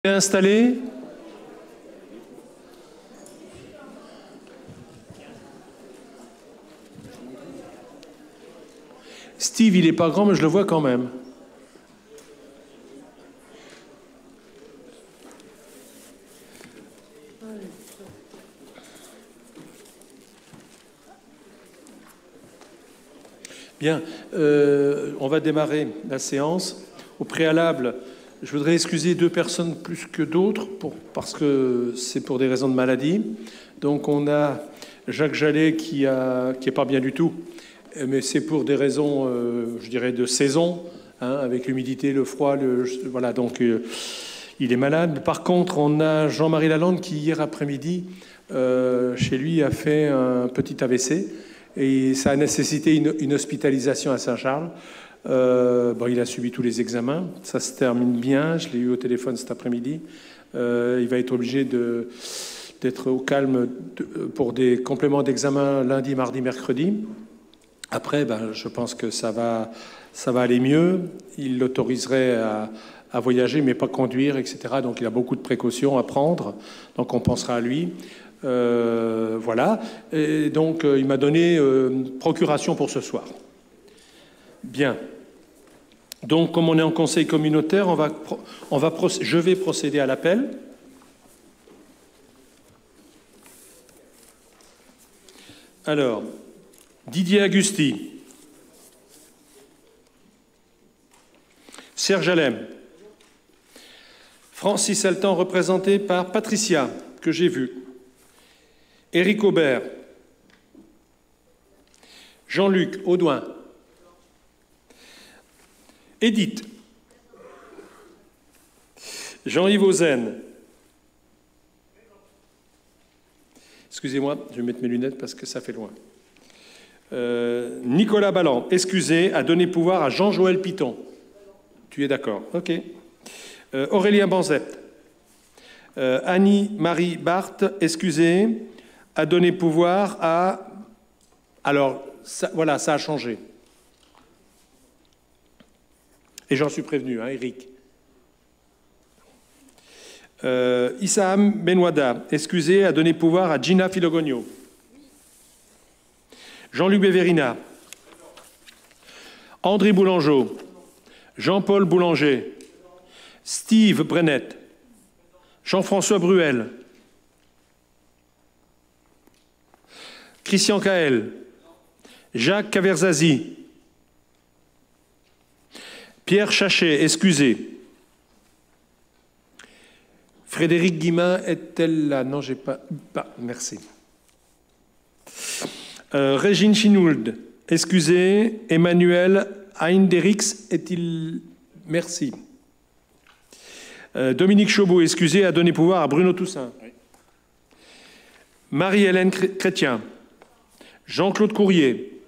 Installé. Steve, il n'est pas grand, mais je le vois quand même. Bien, on va démarrer la séance. Au préalable, je voudrais excuser deux personnes plus que d'autres, parce que c'est pour des raisons de maladie. Donc on a Jacques Jallet qui est pas bien du tout, mais c'est pour des raisons, je dirais, de saison, hein, avec l'humidité, le froid, voilà, donc il est malade. Par contre, on a Jean-Marie Lalande qui, hier après-midi, chez lui, a fait un petit AVC, et ça a nécessité une hospitalisation à Saint-Charles. Il a subi tous les examens, ça se termine bien, je l'ai eu au téléphone cet après-midi. Il va être obligé d'être au calme pour des compléments d'examen lundi, mardi, mercredi. Après, je pense que ça va aller mieux. Il l'autoriserait à voyager, mais pas conduire, etc. Donc il a beaucoup de précautions à prendre, donc on pensera à lui. Voilà, et donc il m'a donné procuration pour ce soir. Bien. Donc, comme on est en conseil communautaire, je vais procéder à l'appel. Alors, Didier Agusti, Serge Alem, Francis Altan, représenté par Patricia, que j'ai vu, Éric Aubert, Jean-Luc Audouin, Edith, Jean-Yves Ozen. Excusez-moi, je vais mettre mes lunettes parce que ça fait loin. Nicolas Balland, excusez, a donné pouvoir à Jean-Joël Piton. Tu es d'accord? Ok. Aurélien Banzet. Annie-Marie Barthes, excusez, a donné pouvoir à... Alors, voilà, ça a changé. Et j'en suis prévenu, hein, Eric. Issam Benouada, excusez, a donné pouvoir à Gina Filogogno. Jean-Luc Beverina. André Boulangeau. Jean-Paul Boulanger. Steve Brennett. Jean-François Bruel. Christian Caël. Jacques Caverzazi. Pierre Chachet, excusez. Frédéric Guimain est-elle là? Non, j'ai pas. Merci. Régine Chinould, excusez. Emmanuel Heinderix est-il? Merci. Dominique Chaubeau, excusez, a donné pouvoir à Bruno Toussaint. Oui. Marie-Hélène Chrétien. Jean-Claude Courrier.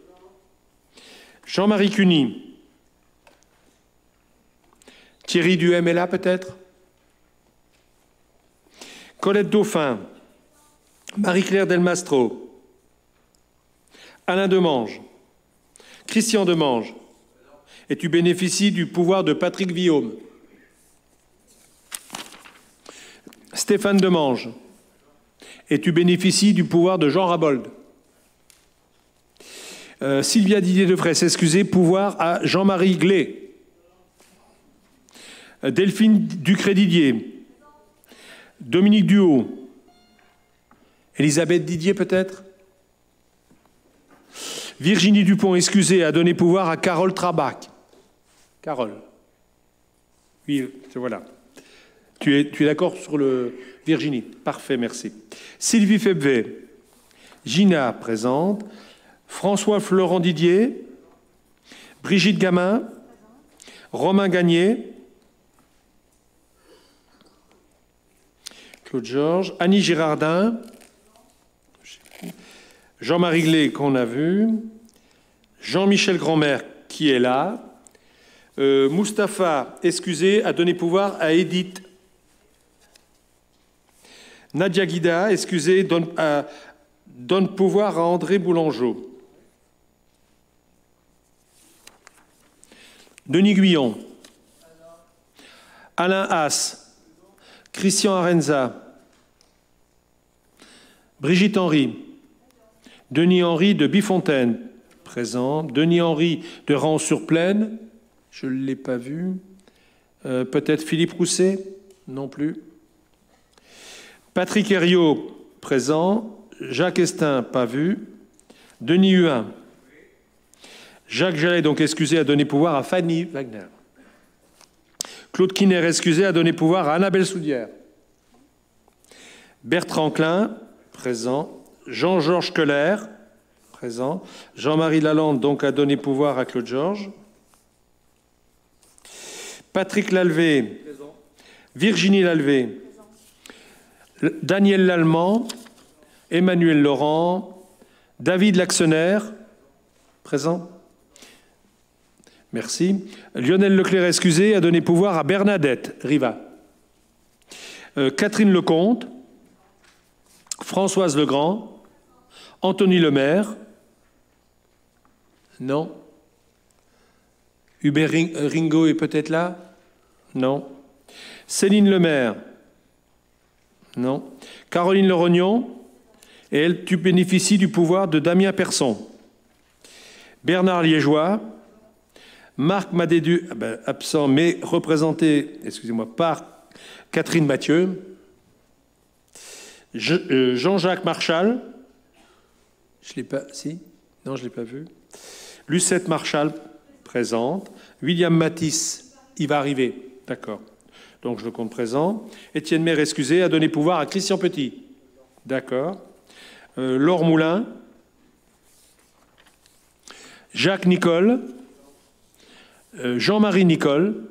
Jean-Marie Cuny. Thierry Duhem est là, peut-être? Colette Dauphin. Marie-Claire Delmastro. Alain Demange. Christian Demange. Et tu bénéficies du pouvoir de Patrick Villaume. Stéphane Demange. Et tu bénéficies du pouvoir de Jean Rabold. Sylvia Didier-Defresse, excusez, pouvoir à Jean-Marie Glé. Delphine Ducré-Didier. Dominique Duhaut. Elisabeth Didier, peut-être? Virginie Dupont, excusez, a donné pouvoir à Carole Trabac. Carole. Oui, voilà. Tu es d'accord sur le... Virginie. Parfait, merci. Sylvie Febvet. Gina, présente. François Florent Didier. Brigitte Gamin. Romain Gagné. Claude Georges. Annie Girardin. Jean-Marie Glé, qu'on a vu. Jean-Michel Grandmère, qui est là. Mustapha, excusez, a donné pouvoir à Edith. Nadia Guida, excusez, donne pouvoir à André Boulangeau. Denis Guyon. Alain Haas. Christian Arenza. Brigitte Henry. Denis Henry de Bifontaine, présent. Denis Henry de Rans-sur-Plaine, je ne l'ai pas vu. Peut-être Philippe Rousset, non plus. Patrick Herriot, présent. Jacques Estin, pas vu. Denis Huin. Jacques Jallet, donc excusé, a donné pouvoir à Fanny Wagner. Claude Kiner, excusé, a donné pouvoir à Annabelle Soudière. Bertrand Klein, présent. Jean-Georges Keller, présent. Jean-Marie Lalande, donc, a donné pouvoir à Claude Georges. Patrick Lalvé, présent. Virginie Lalvé, présent. Daniel Lallemand, Emmanuel Laurent, David Laxener, présent. Merci. Lionel Leclerc, excusé, a donné pouvoir à Bernadette Riva. Catherine Lecomte, Françoise Legrand, Anthony Lemaire, non. Hubert Ringo est peut-être là, non. Céline Lemaire, non. Caroline Lerognon, et elle, tu bénéficies du pouvoir de Damien Persson. Bernard Liégeois, Marc Madédu, absent mais représenté, excusez-moi, par Catherine Mathieu. Jean-Jacques Marchal, je ne l'ai pas, si, non, je ne l'ai pas vu. Lucette Marchal, présente. William Matisse, il va arriver, d'accord. Donc je le compte présent. Étienne Maire, excusé, a donné pouvoir à Christian Petit, d'accord. Laure Moulin, Jacques Nicole, Jean-Marie Nicole,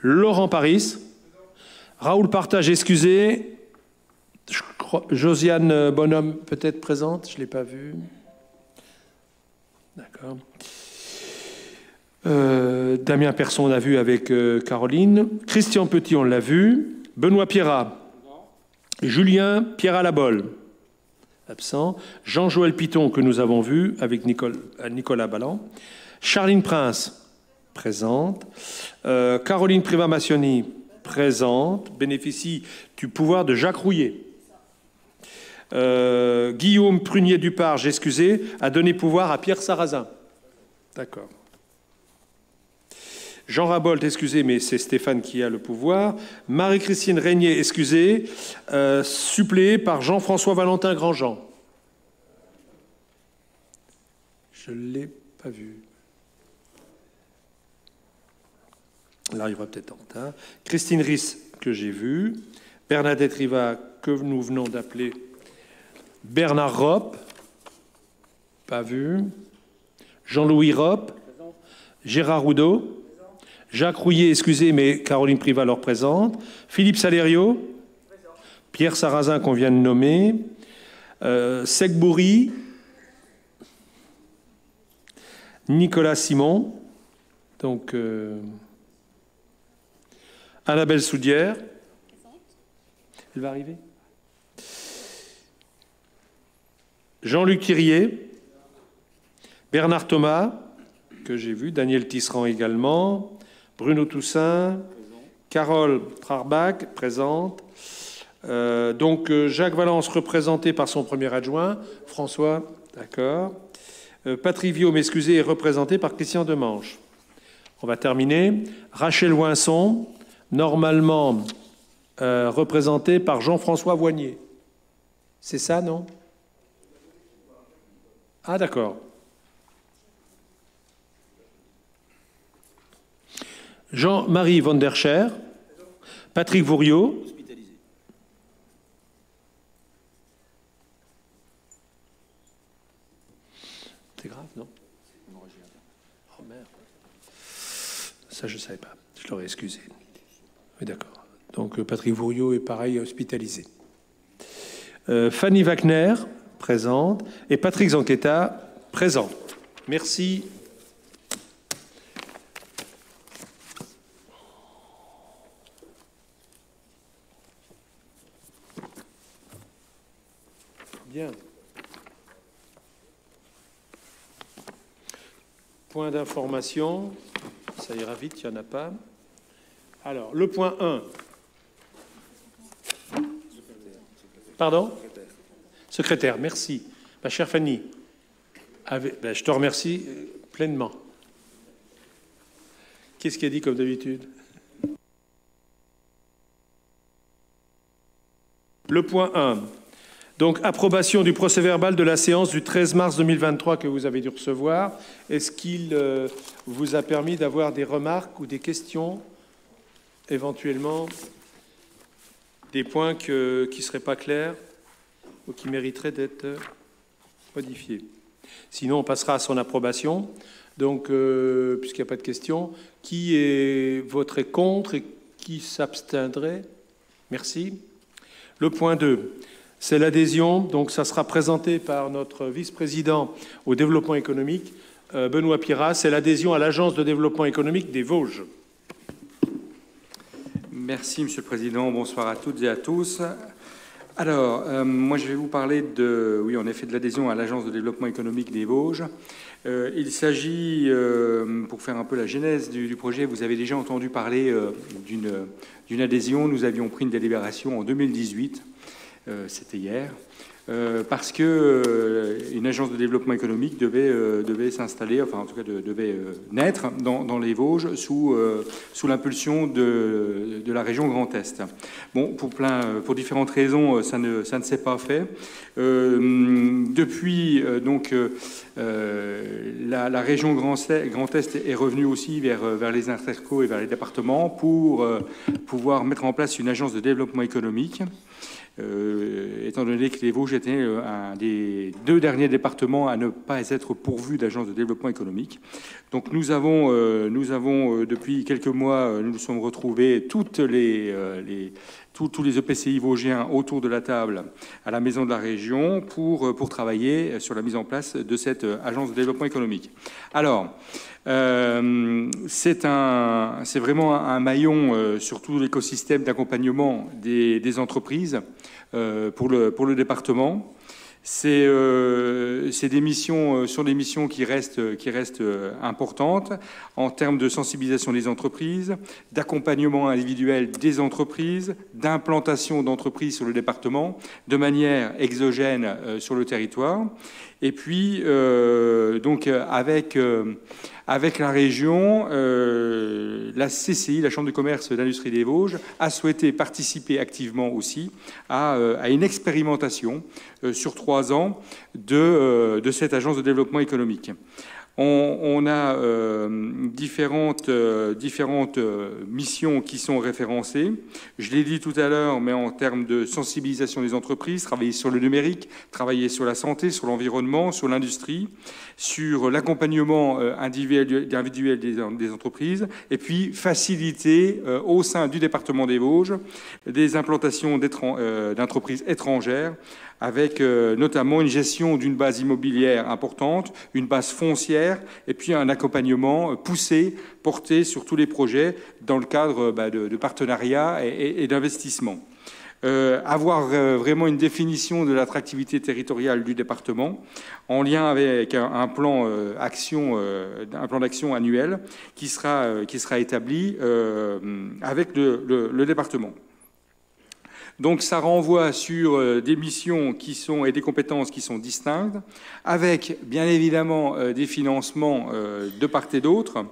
Laurent Paris, Raoul Partage, excusé. Josiane Bonhomme, peut-être présente, je ne l'ai pas vue. D'accord. Damien Persson, on l'a vu avec Caroline. Christian Petit, on l'a vu. Benoît Pierrat. Julien Pierrat-Labol, absent. Jean-Joël Piton, que nous avons vu avec Nicolas Balland. Charline Prince, présente. Caroline Privat-Massioni, présente. Bénéficie du pouvoir de Jacques Rouillet. Guillaume Prunier-Duparge, excusé, a donné pouvoir à Pierre Sarrazin. D'accord. Jean Rabolt, excusé, mais c'est Stéphane qui a le pouvoir. Marie-Christine Régnier, excusé, suppléée par Jean-François Valentin Grandjean. Je ne l'ai pas vu. Là, il va peut-être en retard. Christine Riss, que j'ai vue. Bernadette Riva, que nous venons d'appeler Bernard Ropp, pas vu. Jean-Louis Ropp, Gérard Roudot, Jacques Rouillet, excusé, mais Caroline Privat leur présente. Philippe Salério, Pierre Sarrazin qu'on vient de nommer, Secbouri, Nicolas Simon, donc Annabelle Soudière. Elle va arriver. Jean-Luc Thirier, Bernard Thomas, que j'ai vu, Daniel Tisserand également, Bruno Toussaint, Carole Trarbach, présente. Donc Jacques Valence, représenté par son premier adjoint, François, d'accord. Patrick Viau, m'excusez, est représenté par Christian Demange. On va terminer. Rachel Winson, normalement représentée par Jean-François Voignier. C'est ça, non? Ah, d'accord. Jean-Marie Van der Scher, Patrick Vouriot. C'est grave, non? Oh merde. Ça, je ne savais pas. Je l'aurais excusé. Oui, d'accord. Donc, Patrick Vouriot est pareil, hospitalisé. Fanny Wagner, présente. Et Patrick Zanquetta, présent. Merci. Bien. Point d'information, ça ira vite, il n'y en a pas. Alors, le point 1. Pardon? Secrétaire, merci. Ma chère Fanny, je te remercie pleinement. Qu'est-ce qu'il a dit comme d'habitude? Le point 1. Donc, approbation du procès-verbal de la séance du 13 mars 2023 que vous avez dû recevoir. Est-ce qu'il vous a permis d'avoir des remarques ou des questions, éventuellement, des points qui ne seraient pas clairs ou qui mériteraient d'être modifiés? Sinon, on passera à son approbation. Donc, puisqu'il n'y a pas de questions, qui voterait contre et qui s'abstiendrait? Merci. Le point 2, c'est l'adhésion. Donc, ça sera présenté par notre vice-président au développement économique, Benoît Piras. C'est l'adhésion à l'Agence de développement économique des Vosges. Merci, Monsieur le Président. Bonsoir à toutes et à tous. Alors, moi, je vais vous parler oui, en effet, de l'adhésion à l'Agence de développement économique des Vosges. Il s'agit, pour faire un peu la genèse du projet, vous avez déjà entendu parler d'une adhésion. Nous avions pris une délibération en 2018, c'était hier, parce que une agence de développement économique devait s'installer, enfin en tout cas devait naître dans les Vosges sous l'impulsion de la région Grand Est. Bon, pour différentes raisons, ça ne s'est pas fait. Depuis la région Grand Est est revenue aussi vers les intercos et vers les départements pour pouvoir mettre en place une agence de développement économique. Étant donné que les Vosges étaient un des 2 derniers départements à ne pas être pourvus d'agence de développement économique. Donc nous avons depuis quelques mois, nous nous sommes retrouvés tous les EPCI vosgiens autour de la table à la Maison de la Région pour travailler sur la mise en place de cette agence de développement économique. Alors, c'est vraiment un maillon sur tout l'écosystème d'accompagnement des entreprises pour le département. C'est des missions, sont des missions qui restent importantes en termes de sensibilisation des entreprises, d'accompagnement individuel des entreprises, d'implantation d'entreprises sur le département de manière exogène sur le territoire. Et puis, avec la région, la CCI, la Chambre de commerce et d'industrie des Vosges, a souhaité participer activement aussi à une expérimentation sur 3 ans de cette agence de développement économique. On a différentes missions qui sont référencées. Je l'ai dit tout à l'heure, mais en termes de sensibilisation des entreprises, travailler sur le numérique, travailler sur la santé, sur l'environnement, sur l'industrie, sur l'accompagnement individuel des entreprises, et puis faciliter au sein du département des Vosges des implantations d'entreprises étrangères, avec notamment une gestion d'une base immobilière importante, une base foncière, et puis un accompagnement porté sur tous les projets dans le cadre de partenariats et d'investissements. Avoir vraiment une définition de l'attractivité territoriale du département en lien avec un plan d'action annuel qui sera établi avec le département. Donc ça renvoie sur des missions et des compétences qui sont distinctes, avec bien évidemment des financements de part et d'autre.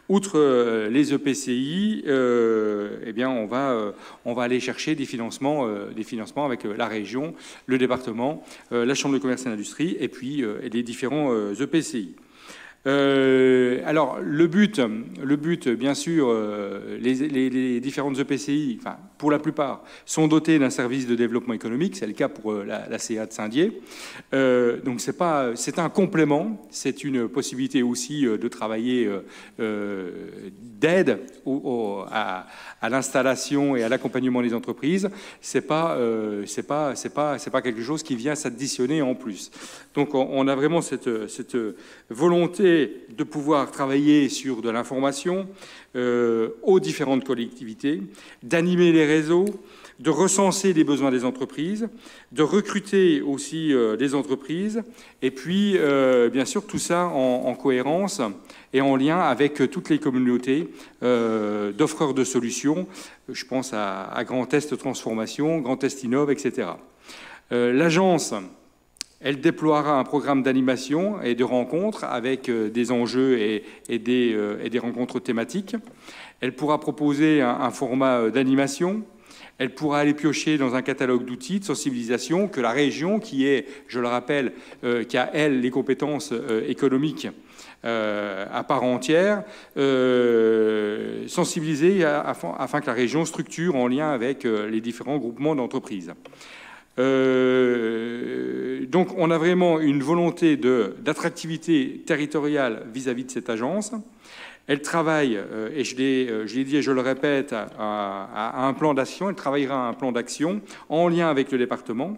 Outre les EPCI, eh bien on va aller chercher des financements avec la région, le département, la Chambre de commerce et d'industrie, et puis les différents EPCI. Alors le but, bien sûr, les différentes EPCI, enfin pour la plupart, sont dotés d'un service de développement économique. C'est le cas pour la CA de Saint-Dié. Donc c'est un complément, c'est une possibilité aussi de travailler d'aide à l'installation et à l'accompagnement des entreprises. C'est pas quelque chose qui vient s'additionner en plus. Donc on a vraiment cette volonté de pouvoir travailler sur de l'information aux différentes collectivités, d'animer les réseaux, de recenser les besoins des entreprises, de recruter aussi des entreprises, et puis bien sûr tout ça en cohérence et en lien avec toutes les communautés d'offreurs de solutions. Je pense à Grand Est Transformation, Grand Est Innov, etc. L'agence, elle déploiera un programme d'animation et de rencontres avec des enjeux et des rencontres thématiques. Elle pourra proposer un format d'animation. Elle pourra aller piocher dans un catalogue d'outils de sensibilisation que la région, qui est, je le rappelle, qui a, elle, les compétences économiques à part entière, sensibiliser afin que la région structure en lien avec les différents groupements d'entreprises. Donc on a vraiment une volonté d'attractivité territoriale vis-à-vis de cette agence. Elle travaille, et je l'ai dit et je le répète, à un plan d'action. Elle travaillera à un plan d'action en lien avec le département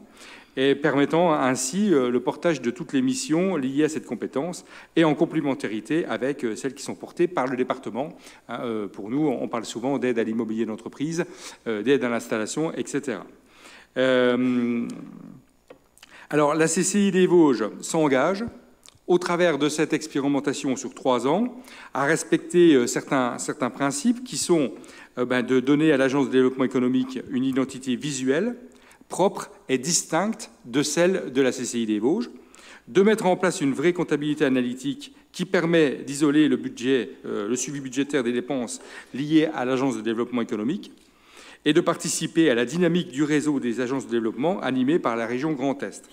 et permettant ainsi le portage de toutes les missions liées à cette compétence et en complémentarité avec celles qui sont portées par le département. Pour nous, on parle souvent d'aide à l'immobilier d'entreprise, d'aide à l'installation, etc. Alors, la CCI des Vosges s'engage, au travers de cette expérimentation sur 3 ans, à respecter certains principes qui sont de donner à l'Agence de développement économique une identité visuelle, propre et distincte de celle de la CCI des Vosges, de mettre en place une vraie comptabilité analytique qui permet d'isoler le suivi budgétaire des dépenses liées à l'Agence de développement économique, et de participer à la dynamique du réseau des agences de développement animées par la région Grand Est.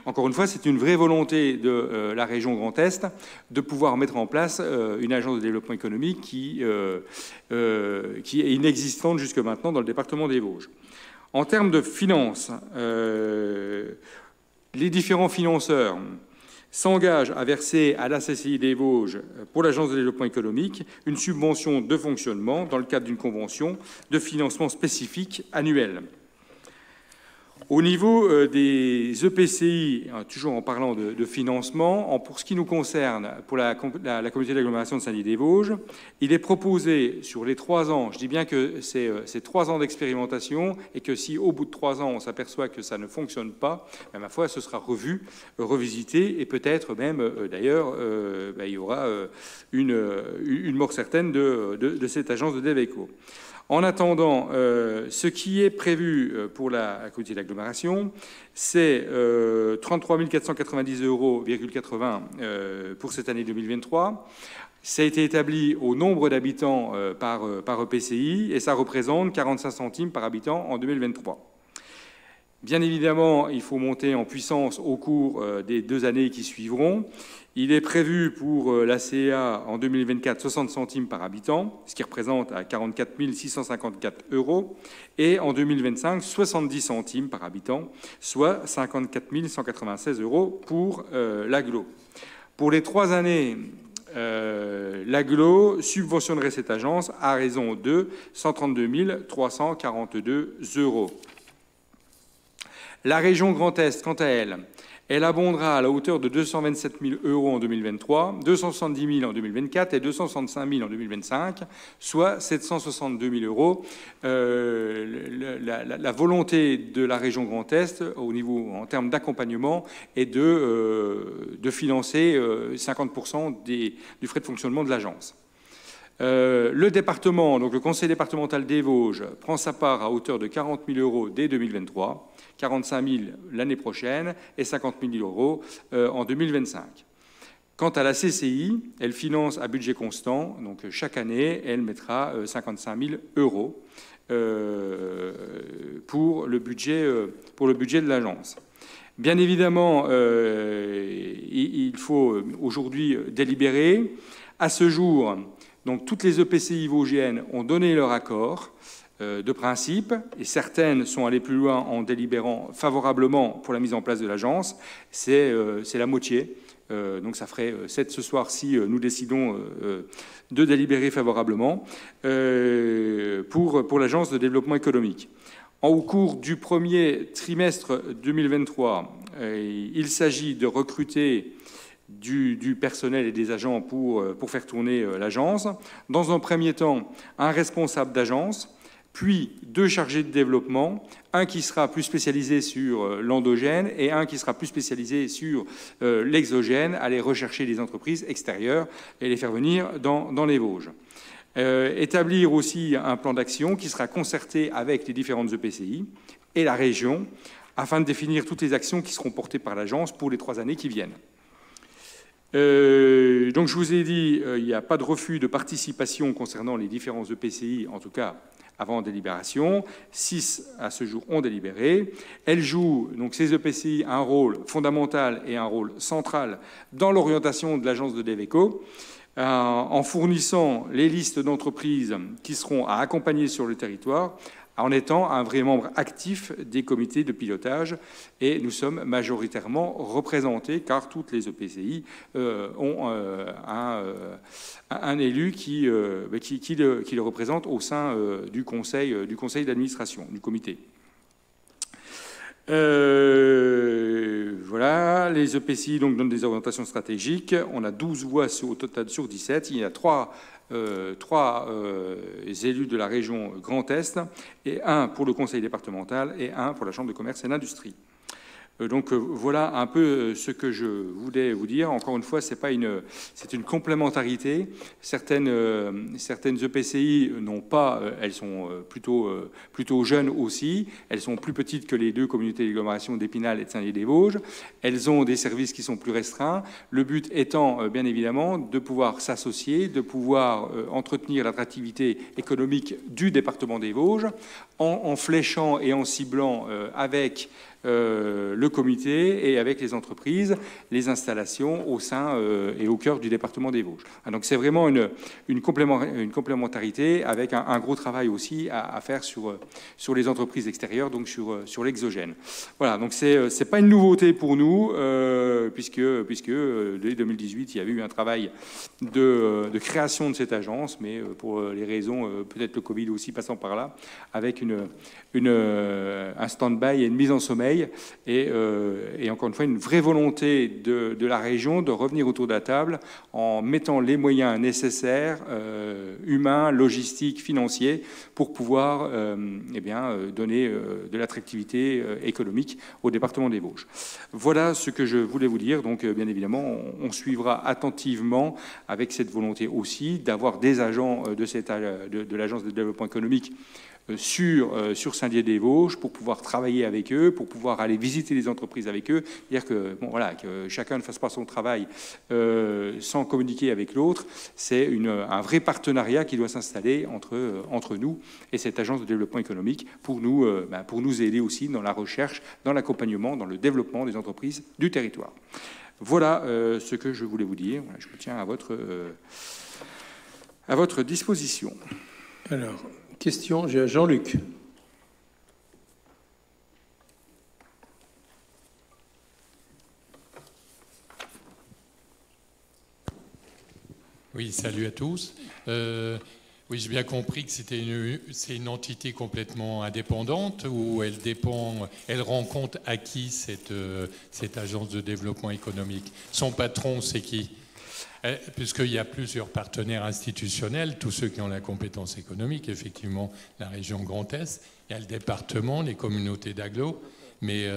Encore une fois, c'est une vraie volonté de la région Grand Est de pouvoir mettre en place une agence de développement économique qui est inexistante jusque maintenant dans le département des Vosges. En termes de finances, les différents financeurs s'engagent à verser à la CCI des Vosges, pour l'Agence de développement économique, une subvention de fonctionnement dans le cadre d'une convention de financement spécifique annuelle. Au niveau des EPCI, toujours en parlant de financement, pour ce qui nous concerne, pour la communauté d'agglomération de Saint-Dié-des-Vosges, il est proposé sur les 3 ans, je dis bien que c'est 3 ans d'expérimentation, et que si au bout de 3 ans on s'aperçoit que ça ne fonctionne pas, ma foi, ce sera revisité, et peut-être même, d'ailleurs, il y aura une mort certaine de cette agence de DevEco. En attendant, ce qui est prévu pour la communauté d'agglomération, c'est 33 490,80 € pour cette année 2023. Ça a été établi au nombre d'habitants par EPCI et ça représente 45 centimes par habitant en 2023. Bien évidemment, il faut monter en puissance au cours des 2 années qui suivront. Il est prévu pour la CA en 2024 60 centimes par habitant, ce qui représente à 44 654 €, et en 2025 70 centimes par habitant, soit 54 196 € pour l'agglo. Pour les 3 années, l'agglo subventionnerait cette agence à raison de 132 342 €. La région Grand Est, quant à elle, elle abondera à la hauteur de 227 000 € en 2023, 270 000 en 2024 et 265 000 en 2025, soit 762 000 €. La volonté de la région Grand Est, en termes d'accompagnement, est de financer 50% du frais de fonctionnement de l'agence. Le département, donc le conseil départemental des Vosges, prend sa part à hauteur de 40 000 € dès 2023, 45 000 l'année prochaine et 50 000 € en 2025. Quant à la CCI, elle finance à budget constant, donc chaque année, elle mettra 55 000 € pour le budget de l'agence. Bien évidemment, il faut aujourd'hui délibérer. À ce jour, donc, toutes les EPCI vosgiennes ont donné leur accord de principe, et certaines sont allées plus loin en délibérant favorablement pour la mise en place de l'agence. C'est la moitié. Donc ça ferait 7 ce soir si nous décidons de délibérer favorablement pour l'agence de développement économique. Au cours du premier trimestre 2023, il s'agit de recruter du personnel et des agents pour faire tourner l'agence. Dans un premier temps, un responsable d'agence, puis 2 chargés de développement, un qui sera plus spécialisé sur l'endogène et un qui sera plus spécialisé sur l'exogène, aller rechercher des entreprises extérieures et les faire venir dans les Vosges. Établir aussi un plan d'action qui sera concerté avec les différentes EPCI et la région afin de définir toutes les actions qui seront portées par l'agence pour les 3 années qui viennent. Donc je vous ai dit, il n'y a pas de refus de participation concernant les différents EPCI, en tout cas avant délibération. 6 à ce jour ont délibéré. Elles jouent, donc ces EPCI, un rôle fondamental et un rôle central dans l'orientation de l'agence de DEVECO, en fournissant les listes d'entreprises qui seront à accompagner sur le territoire, en étant un vrai membre actif des comités de pilotage. Et nous sommes majoritairement représentés, car toutes les EPCI ont un élu qui le représente au sein du conseil d'administration, du comité. Voilà, les EPCI donc donnent des orientations stratégiques. On a 12 voix au total sur 17. Il y a 3 élus de la région Grand Est, et 1 pour le conseil départemental et 1 pour la chambre de commerce et d'industrie. Donc voilà un peu ce que je voulais vous dire. Encore une fois, c'est une complémentarité. Certaines EPCI n'ont pas, elles sont plutôt jeunes aussi. Elles sont plus petites que les 2 communautés d'agglomération d'Épinal et de Saint-Dié-des-Vosges. Elles ont des services qui sont plus restreints. Le but étant, bien évidemment, de pouvoir s'associer, de pouvoir entretenir l'attractivité économique du département des Vosges en fléchant et en ciblant avec le comité et avec les entreprises, les installations au sein et au cœur du département des Vosges. Donc c'est vraiment une complémentarité avec un gros travail aussi à faire sur les entreprises extérieures, donc sur l'exogène. Voilà, donc c'est pas une nouveauté pour nous, puisque dès 2018, il y avait eu un travail de création de cette agence, mais pour les raisons, peut-être le Covid aussi passant par là, avec un stand-by et une mise en sommeil, et encore une fois une vraie volonté de la région de revenir autour de la table en mettant les moyens nécessaires, humains, logistiques, financiers, pour pouvoir donner de l'attractivité économique au département des Vosges. Voilà ce que je voulais vous dire. Donc bien évidemment, on suivra attentivement avec cette volonté aussi d'avoir des agents de l'Agence de développement économique sur Saint-Dié-des-Vosges pour pouvoir travailler avec eux, pour pouvoir aller visiter les entreprises avec eux, dire que chacun ne fasse pas son travail sans communiquer avec l'autre. C'est un vrai partenariat qui doit s'installer entre nous et cette agence de développement économique pour nous aider aussi dans la recherche, dans l'accompagnement, dans le développement des entreprises du territoire. Voilà ce que je voulais vous dire. Je me tiens à votre disposition. Alors, question, j'ai Jean-Luc. Oui, salut à tous. Oui, j'ai bien compris que c'est une entité complètement indépendante où elle rend compte à qui cette agence de développement économique. Son patron, c'est qui ? Puisqu'il y a plusieurs partenaires institutionnels, tous ceux qui ont la compétence économique, effectivement la région Grand Est, il y a le département, les communautés d'agglo, mais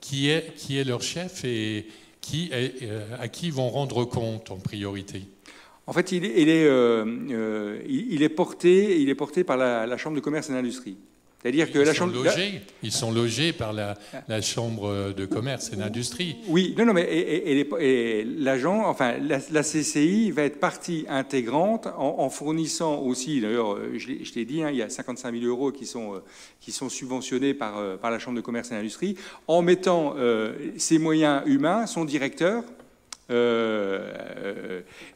qui est leur chef et à qui ils vont rendre compte en priorité ? En fait, il est porté par la Chambre de commerce et d'industrie. C'est-à-dire que ils sont logés par la Chambre de commerce et d'industrie. Oui, non, mais et l'agent, enfin la CCI va être partie intégrante en fournissant aussi, d'ailleurs, je l'ai dit, il y a 55 000 euros qui sont subventionnés par la Chambre de commerce et d'industrie, en mettant ses moyens humains, son directeur,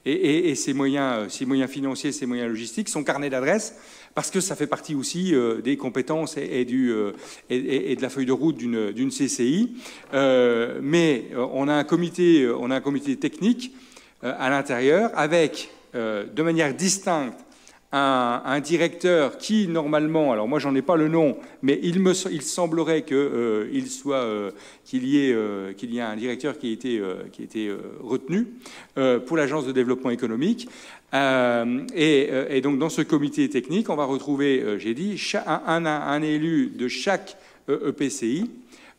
et ses moyens financiers, ses moyens logistiques, son carnet d'adresses, parce que ça fait partie aussi des compétences et de la feuille de route d'une CCI. Mais on a un comité technique à l'intérieur avec, de manière distincte, un directeur qui, normalement, alors moi j'en ai pas le nom, mais il semblerait qu'il y ait un directeur qui a été retenu pour l'agence de développement économique. Et donc dans ce comité technique, on va retrouver, j'ai dit, un élu de chaque EPCI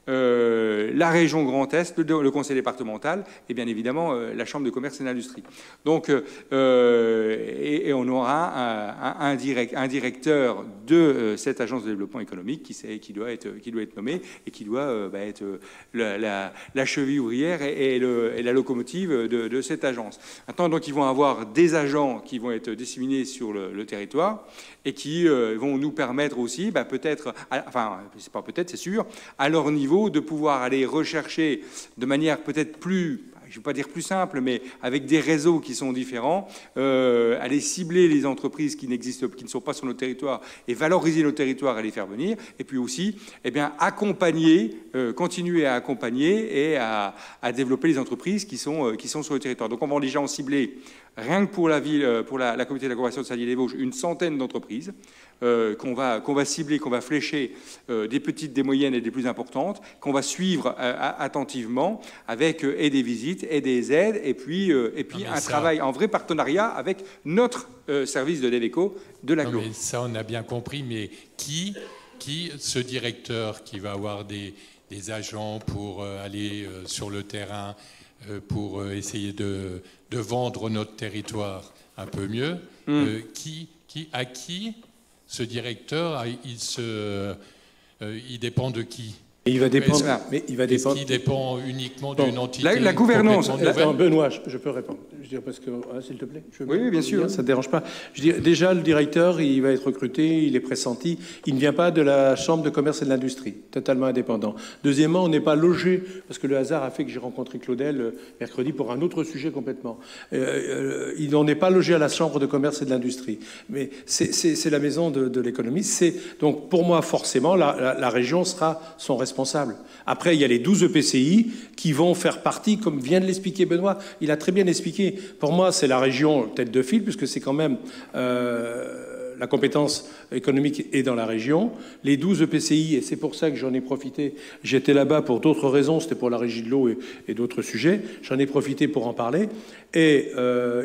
la région Grand Est, le conseil départemental et bien évidemment la chambre de commerce et d'industrie. Donc, et on aura un directeur de cette agence de développement économique qui doit être nommé et qui doit être la cheville ouvrière et la locomotive de cette agence. Maintenant, donc, ils vont avoir des agents qui vont être disséminés sur le territoire et qui vont nous permettre aussi, peut-être, enfin, c'est pas peut-être, c'est sûr, à leur niveau, de pouvoir aller rechercher de manière peut-être plus, je ne vais pas dire plus simple, mais avec des réseaux qui sont différents, aller cibler les entreprises qui ne sont pas sur notre territoire et valoriser nos territoires et les faire venir, et puis aussi, accompagner, continuer à accompagner et à développer les entreprises qui sont sur le territoire. Donc on va déjà en cibler, rien que pour la ville, pour la communauté d'agglomération de Saint-Dié-des-Vosges, une centaine d'entreprises qu'on va cibler, qu'on va flécher, des petites, des moyennes et des plus importantes, qu'on va suivre attentivement avec et des visites et des aides et puis travail en vrai partenariat avec notre service de Deveco de l'agglo. Ça, on a bien compris, mais qui ce directeur qui va avoir des agents pour aller sur le terrain, pour essayer de vendre notre territoire un peu mieux, à qui ce directeur, il dépend de qui? Il va dépendre. Est-ce qu'il dépend uniquement d'une entité? La gouvernance. Benoît, je peux répondre. Je veux dire, parce que, s'il te plaît. Oui, bien sûr. Ça ne dérange pas. Je veux dire, déjà, le directeur, il va être recruté, il est pressenti. Il ne vient pas de la Chambre de commerce et de l'industrie, totalement indépendant. Deuxièmement, on n'est pas logé, parce que le hasard a fait que j'ai rencontré Claudel mercredi pour un autre sujet complètement. On n'est pas logé à la Chambre de commerce et de l'industrie. Mais c'est la maison de l'économie. Donc, pour moi, forcément, la région sera son responsable. Après, il y a les 12 EPCI qui vont faire partie, comme vient de l'expliquer Benoît, il a très bien expliqué. Pour moi, c'est la région tête de file, puisque c'est quand même la compétence économique est dans la région. Les 12 EPCI, et c'est pour ça que j'en ai profité, j'étais là-bas pour d'autres raisons, c'était pour la régie de l'eau et d'autres sujets, j'en ai profité pour en parler, et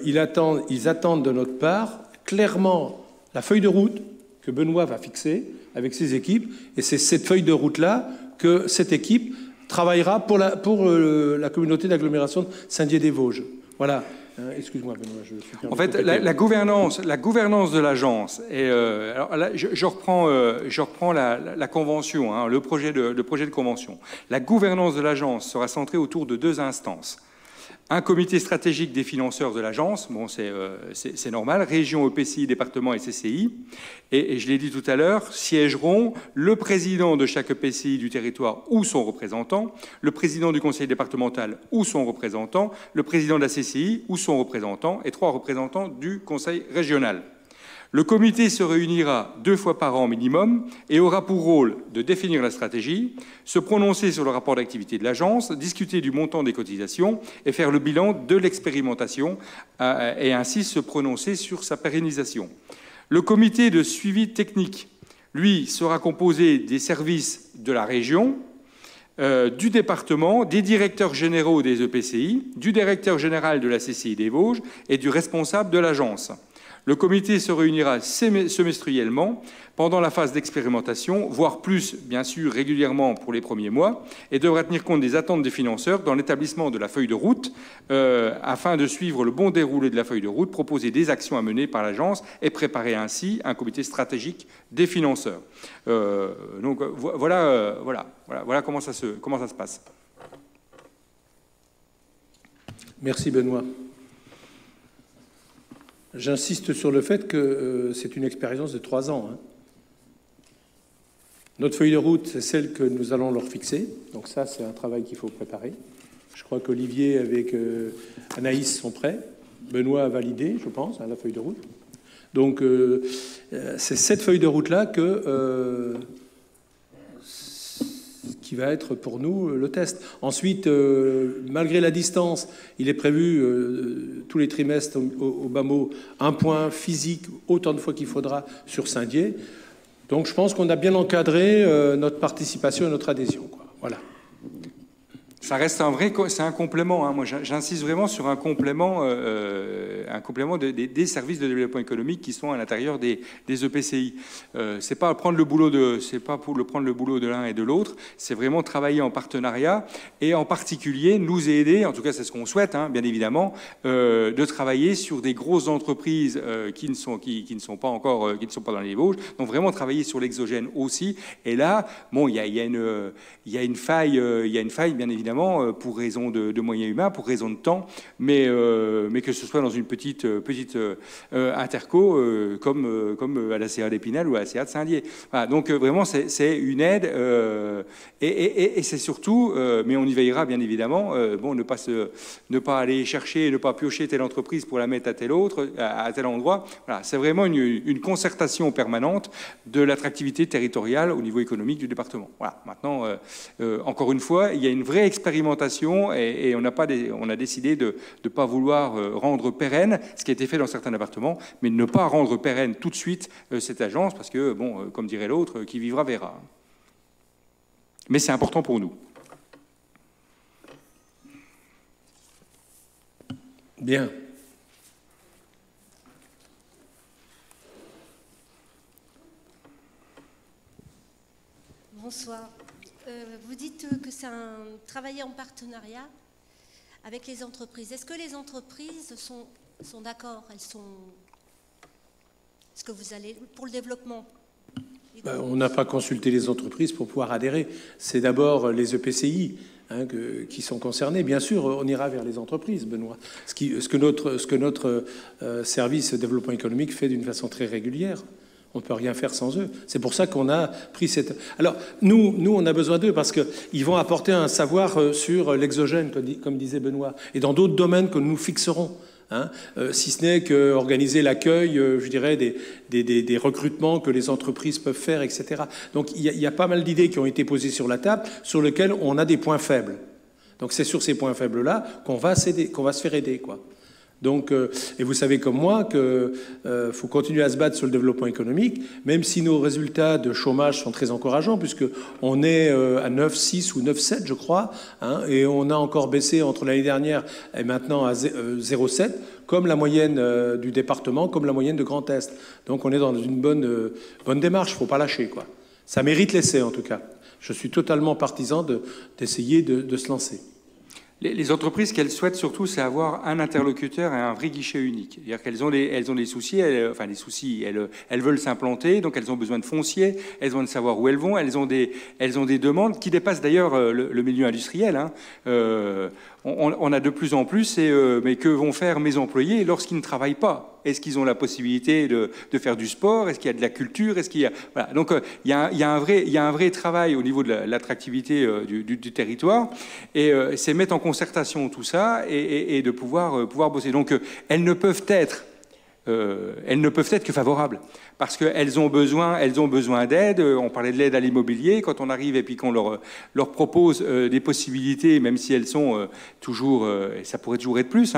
ils attendent de notre part clairement la feuille de route que Benoît va fixer avec ses équipes, et c'est cette feuille de route-là que cette équipe travaillera pour la communauté d'agglomération de Saint-Dié-des-Vosges. Voilà. Excuse-moi, Benoît. En fait, la gouvernance de l'agence. Alors là, je reprends la convention, le projet de convention. La gouvernance de l'agence sera centrée autour de 2 instances. Un comité stratégique des financeurs de l'agence, bon, c'est normal, région, EPCI, département et CCI. Et je l'ai dit tout à l'heure, siégeront le président de chaque EPCI du territoire ou son représentant, le président du conseil départemental ou son représentant, le président de la CCI ou son représentant et 3 représentants du conseil régional. Le comité se réunira 2 fois par an minimum et aura pour rôle de définir la stratégie, se prononcer sur le rapport d'activité de l'agence, discuter du montant des cotisations et faire le bilan de l'expérimentation et ainsi se prononcer sur sa pérennisation. Le comité de suivi technique, lui, sera composé des services de la région, du département, des directeurs généraux des EPCI, du directeur général de la CCI des Vosges et du responsable de l'agence. Le comité se réunira semestriellement pendant la phase d'expérimentation, voire plus, bien sûr, régulièrement pour les premiers mois, et devra tenir compte des attentes des financeurs dans l'établissement de la feuille de route, afin de suivre le bon déroulé de la feuille de route, proposer des actions à mener par l'agence et préparer ainsi un comité stratégique des financeurs. Donc voilà comment ça se passe. Merci Benoît. J'insiste sur le fait que c'est une expérience de 3 ans. Notre feuille de route, c'est celle que nous allons leur fixer. Donc ça, c'est un travail qu'il faut préparer. Je crois qu'Olivier avec Anaïs sont prêts. Benoît a validé, je pense, la feuille de route. Donc c'est cette feuille de route-là qui va être pour nous le test. Ensuite, malgré la distance, il est prévu tous les trimestres au BAMO un point physique autant de fois qu'il faudra sur Saint-Dié. Donc je pense qu'on a bien encadré notre participation et notre adhésion. Voilà. Ça reste c'est un complément. Moi, j'insiste vraiment sur un complément un complément des services de développement économique qui sont à l'intérieur des EPCI. C'est pas pour le boulot de l'un et de l'autre, c'est vraiment travailler en partenariat et en particulier nous aider, en tout cas c'est ce qu'on souhaite, hein, bien évidemment, de travailler sur des grosses entreprises qui ne sont pas dans les Vosges, donc vraiment travailler sur l'exogène aussi. Et là, bon, il y a une faille, bien évidemment, pour raison de moyens humains, pour raison de temps, mais que ce soit dans une petite interco comme à la CA d'Épinal ou à la CA de Saint-Dié. Voilà, donc vraiment, c'est une aide et c'est surtout, mais on y veillera bien évidemment, ne pas aller chercher, ne pas piocher telle entreprise pour la mettre à tel autre, à tel endroit. Voilà, c'est vraiment une concertation permanente de l'attractivité territoriale au niveau économique du département. Voilà. Maintenant, encore une fois, il y a une vraie expérimentation et on a décidé de ne pas vouloir rendre pérenne ce qui a été fait dans certains départements, mais de ne pas rendre pérenne tout de suite cette agence parce que, bon, comme dirait l'autre, qui vivra verra. Mais c'est important pour nous. Bien. Bonsoir. Vous dites que c'est un travailler en partenariat avec les entreprises. Est-ce que les entreprises sont d'accord? Est-ce que vous allez pour le développement? On n'a pas consulté les entreprises pour pouvoir adhérer. C'est d'abord les EPCI qui sont concernés. Bien sûr, on ira vers les entreprises, Benoît. Ce que notre service développement économique fait d'une façon très régulière. On ne peut rien faire sans eux. C'est pour ça qu'on a pris cette... Alors, nous, on a besoin d'eux parce qu'ils vont apporter un savoir sur l'exogène, comme disait Benoît, et dans d'autres domaines que nous fixerons. Si ce n'est qu'organiser l'accueil, je dirais, des recrutements que les entreprises peuvent faire, etc. Donc, il y a pas mal d'idées qui ont été posées sur la table, sur lesquelles on a des points faibles. Donc, c'est sur ces points faibles-là qu'on va se faire aider, quoi. Donc, et vous savez comme moi qu'il faut continuer à se battre sur le développement économique, même si nos résultats de chômage sont très encourageants, puisqu'on est à 9,6 ou 9,7, je crois, et on a encore baissé entre l'année dernière et maintenant à 0,7, comme la moyenne du département, comme la moyenne de Grand Est. Donc, on est dans une bonne démarche, il ne faut pas lâcher, quoi. Ça mérite l'essai, en tout cas. Je suis totalement partisan d'essayer de se lancer. Les entreprises qu'elles souhaitent surtout, c'est avoir un interlocuteur et un vrai guichet unique. C'est-à-dire qu'elles ont des soucis, elles veulent s'implanter, donc elles ont besoin de foncier, elles ont besoin de savoir où elles vont, elles ont des demandes qui dépassent d'ailleurs le milieu industriel. On a de plus en plus, mais que vont faire mes employés lorsqu'ils ne travaillent pas? Est-ce qu'ils ont la possibilité de faire du sport? Est-ce qu'il y a de la culture? Est-ce qu'il y a... Voilà. Donc il y a un vrai travail au niveau de l'attractivité du territoire, et c'est mettre en concertation tout ça et de pouvoir bosser. Donc elles ne peuvent être que favorables, parce qu'elles ont besoin d'aide. On parlait de l'aide à l'immobilier. Quand on arrive et puis qu'on leur propose des possibilités, même si elles sont toujours, ça pourrait toujours être plus,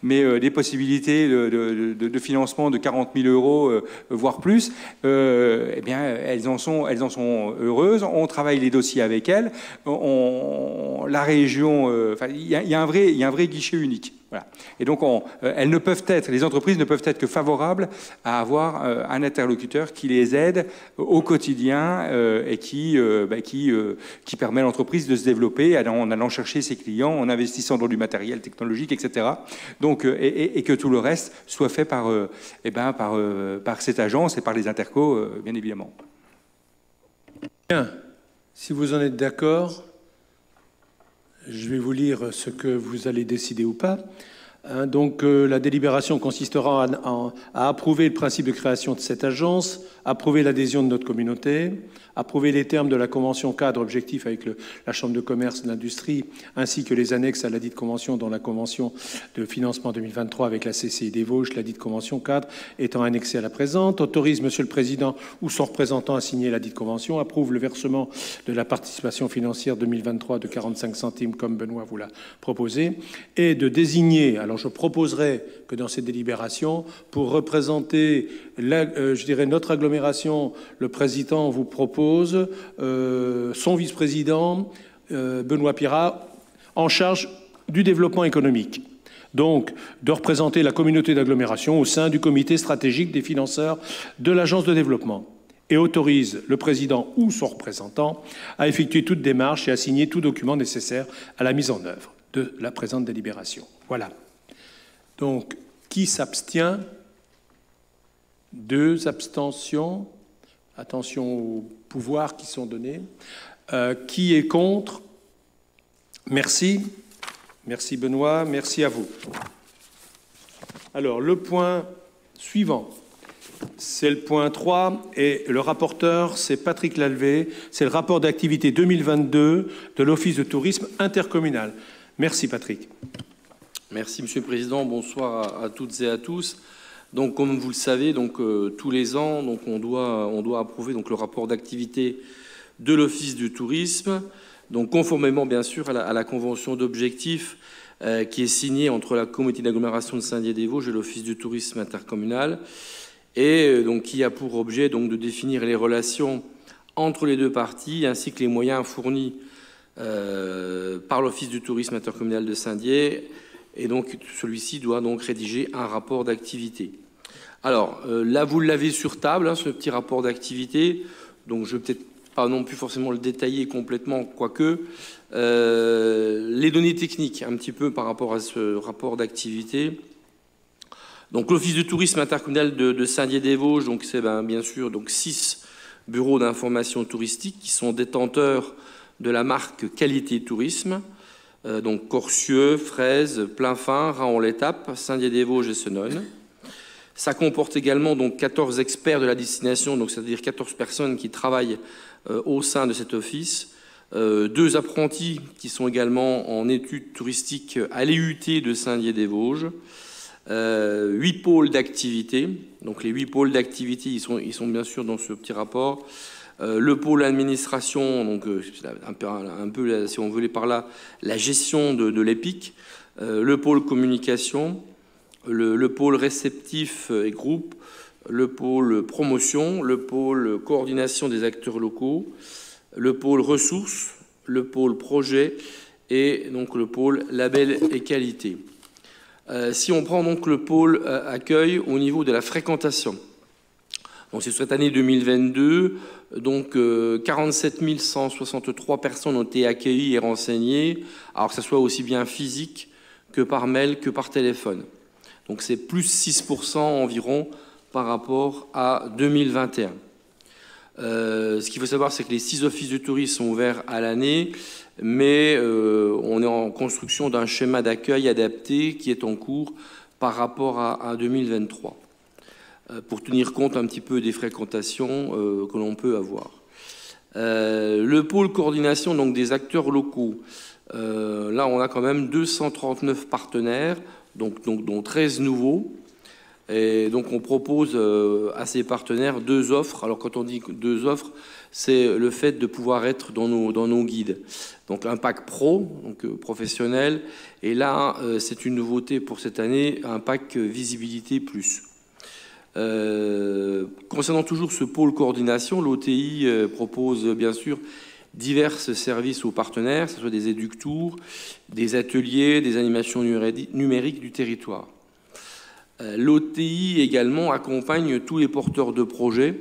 mais des possibilités de financement de 40 000 euros, voire plus, eh bien, elles en sont heureuses. On travaille les dossiers avec elles. La région, il y a un vrai guichet unique. Voilà. Et donc, les entreprises ne peuvent être que favorables à avoir un interlocuteur qui les aide au quotidien et qui permet à l'entreprise de se développer en allant chercher ses clients, en investissant dans du matériel technologique, etc. Donc, et que tout le reste soit fait par cette agence et par les intercos, bien évidemment. Bien. Si vous en êtes d'accord, je vais vous lire ce que vous allez décider ou pas. Donc, la délibération consistera à approuver le principe de création de cette agence, approuver l'adhésion de notre communauté, approuver les termes de la convention cadre objectif avec la Chambre de commerce et de l'industrie, ainsi que les annexes à la dite convention dans la convention de financement 2023 avec la CCI des Vosges, la dite convention cadre étant annexée à la présente, autorise Monsieur le Président ou son représentant à signer la dite convention, approuve le versement de la participation financière 2023 de 45 centimes, comme Benoît vous l'a proposé, et de désigner, alors je proposerai que dans cette délibération, pour représenter notre agglomération, le président vous propose son vice-président, Benoît Pirat, en charge du développement économique. donc de représenter la communauté d'agglomération au sein du comité stratégique des financeurs de l'agence de développement et autorise le président ou son représentant à effectuer toute démarche et à signer tout document nécessaire à la mise en œuvre de la présente délibération. Voilà. Donc, qui s'abstient? 2 abstentions. Attention aux pouvoirs qui sont donnés. Qui est contre? Merci. Merci Benoît, merci à vous. Alors, le point suivant, c'est le point 3, et le rapporteur, c'est Patrick Lalvé, c'est le rapport d'activité 2022 de l'Office de tourisme intercommunal. Merci Patrick. Merci Monsieur le Président, bonsoir à toutes et à tous. Donc, comme vous le savez, donc, tous les ans, donc, on doit approuver donc, le rapport d'activité de l'Office du tourisme, donc conformément bien sûr à la convention d'objectifs qui est signée entre la communauté d'agglomération de Saint-Dié-des-Vosges et l'Office du tourisme intercommunal, et donc, qui a pour objet donc, de définir les relations entre les deux parties, ainsi que les moyens fournis par l'Office du tourisme intercommunal de Saint-Dié. Et donc, celui-ci doit donc rédiger un rapport d'activité. Alors, là, vous l'avez sur table, hein, ce petit rapport d'activité. Donc, je ne vais peut-être pas non plus forcément le détailler complètement, quoique. Les données techniques, un petit peu par rapport à ce rapport d'activité. Donc, l'Office du tourisme intercommunal de Saint-Dié-des-Vosges, donc c'est bien sûr donc 6 bureaux d'information touristique qui sont détenteurs de la marque Qualité Tourisme. Donc Corcieux, Fraise, Plainfin, Raon-l'Étape, Saint-Dié-des-Vosges et Senones. Ça comporte également donc 14 experts de la destination, donc c'est-à-dire 14 personnes qui travaillent au sein de cet office, 2 apprentis qui sont également en études touristiques à l'EUT de Saint-Dié-des-Vosges, 8 pôles d'activité. Donc les 8 pôles d'activité, ils sont bien sûr dans ce petit rapport. Le pôle administration, donc un peu, si on veut par là, la gestion de l'EPIC, le pôle communication, le pôle réceptif et groupe, le pôle promotion, le pôle coordination des acteurs locaux, le pôle ressources, le pôle projet et donc le pôle label et qualité. Si on prend donc le pôle accueil au niveau de la fréquentation, donc c'est sur cette année 2022, donc 47 163 personnes ont été accueillies et renseignées, alors que ce soit aussi bien physique que par mail que par téléphone. Donc c'est plus 6% environ par rapport à 2021. Ce qu'il faut savoir, c'est que les 6 offices de tourisme sont ouverts à l'année, mais on est en construction d'un schéma d'accueil adapté qui est en cours par rapport à 2023. Pour tenir compte un petit peu des fréquentations que l'on peut avoir. Le pôle coordination donc, des acteurs locaux, là on a quand même 239 partenaires, dont 13 nouveaux. Et donc on propose à ces partenaires 2 offres. Alors quand on dit 2 offres, c'est le fait de pouvoir être dans nos guides. Donc un pack pro, donc professionnel, et là c'est une nouveauté pour cette année, un pack visibilité plus. Concernant toujours ce pôle coordination, l'OTI propose bien sûr divers services aux partenaires, que ce soit des éductours, des ateliers, des animations numériques du territoire. L'OTI également accompagne tous les porteurs de projets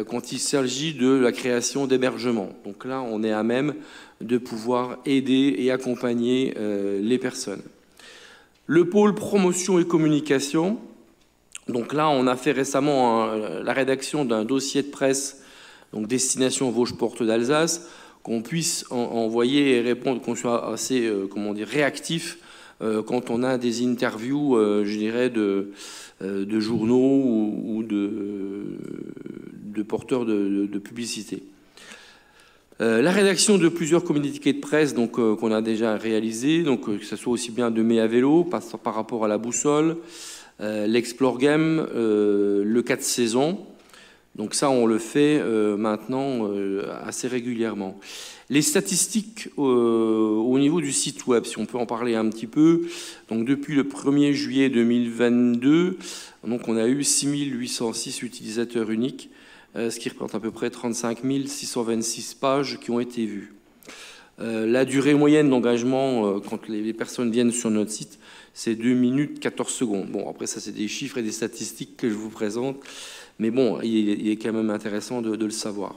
quand il s'agit de la création d'hébergements. Donc là, on est à même de pouvoir aider et accompagner les personnes. Le pôle promotion et communication, donc là, on a fait récemment la rédaction d'un dossier de presse, donc destination Vosges-Portes d'Alsace, qu'on puisse envoyer et répondre, qu'on soit assez, réactif quand on a des interviews, je dirais, de journaux ou de porteurs de publicité. La rédaction de plusieurs communiqués de presse donc qu'on a déjà réalisés, donc que ce soit aussi bien de Mai à vélo, par rapport à la boussole, l'Explore Game, le 4 saisons. Donc ça, on le fait maintenant assez régulièrement. Les statistiques au niveau du site web, si on peut en parler un petit peu. Donc depuis le 1er juillet 2022, donc on a eu 6806 utilisateurs uniques, ce qui représente à peu près 35 626 pages qui ont été vues. La durée moyenne d'engagement quand les personnes viennent sur notre site, c'est 2 minutes 14 secondes. Bon, après ça, c'est des chiffres et des statistiques que je vous présente, mais bon, il est quand même intéressant de le savoir.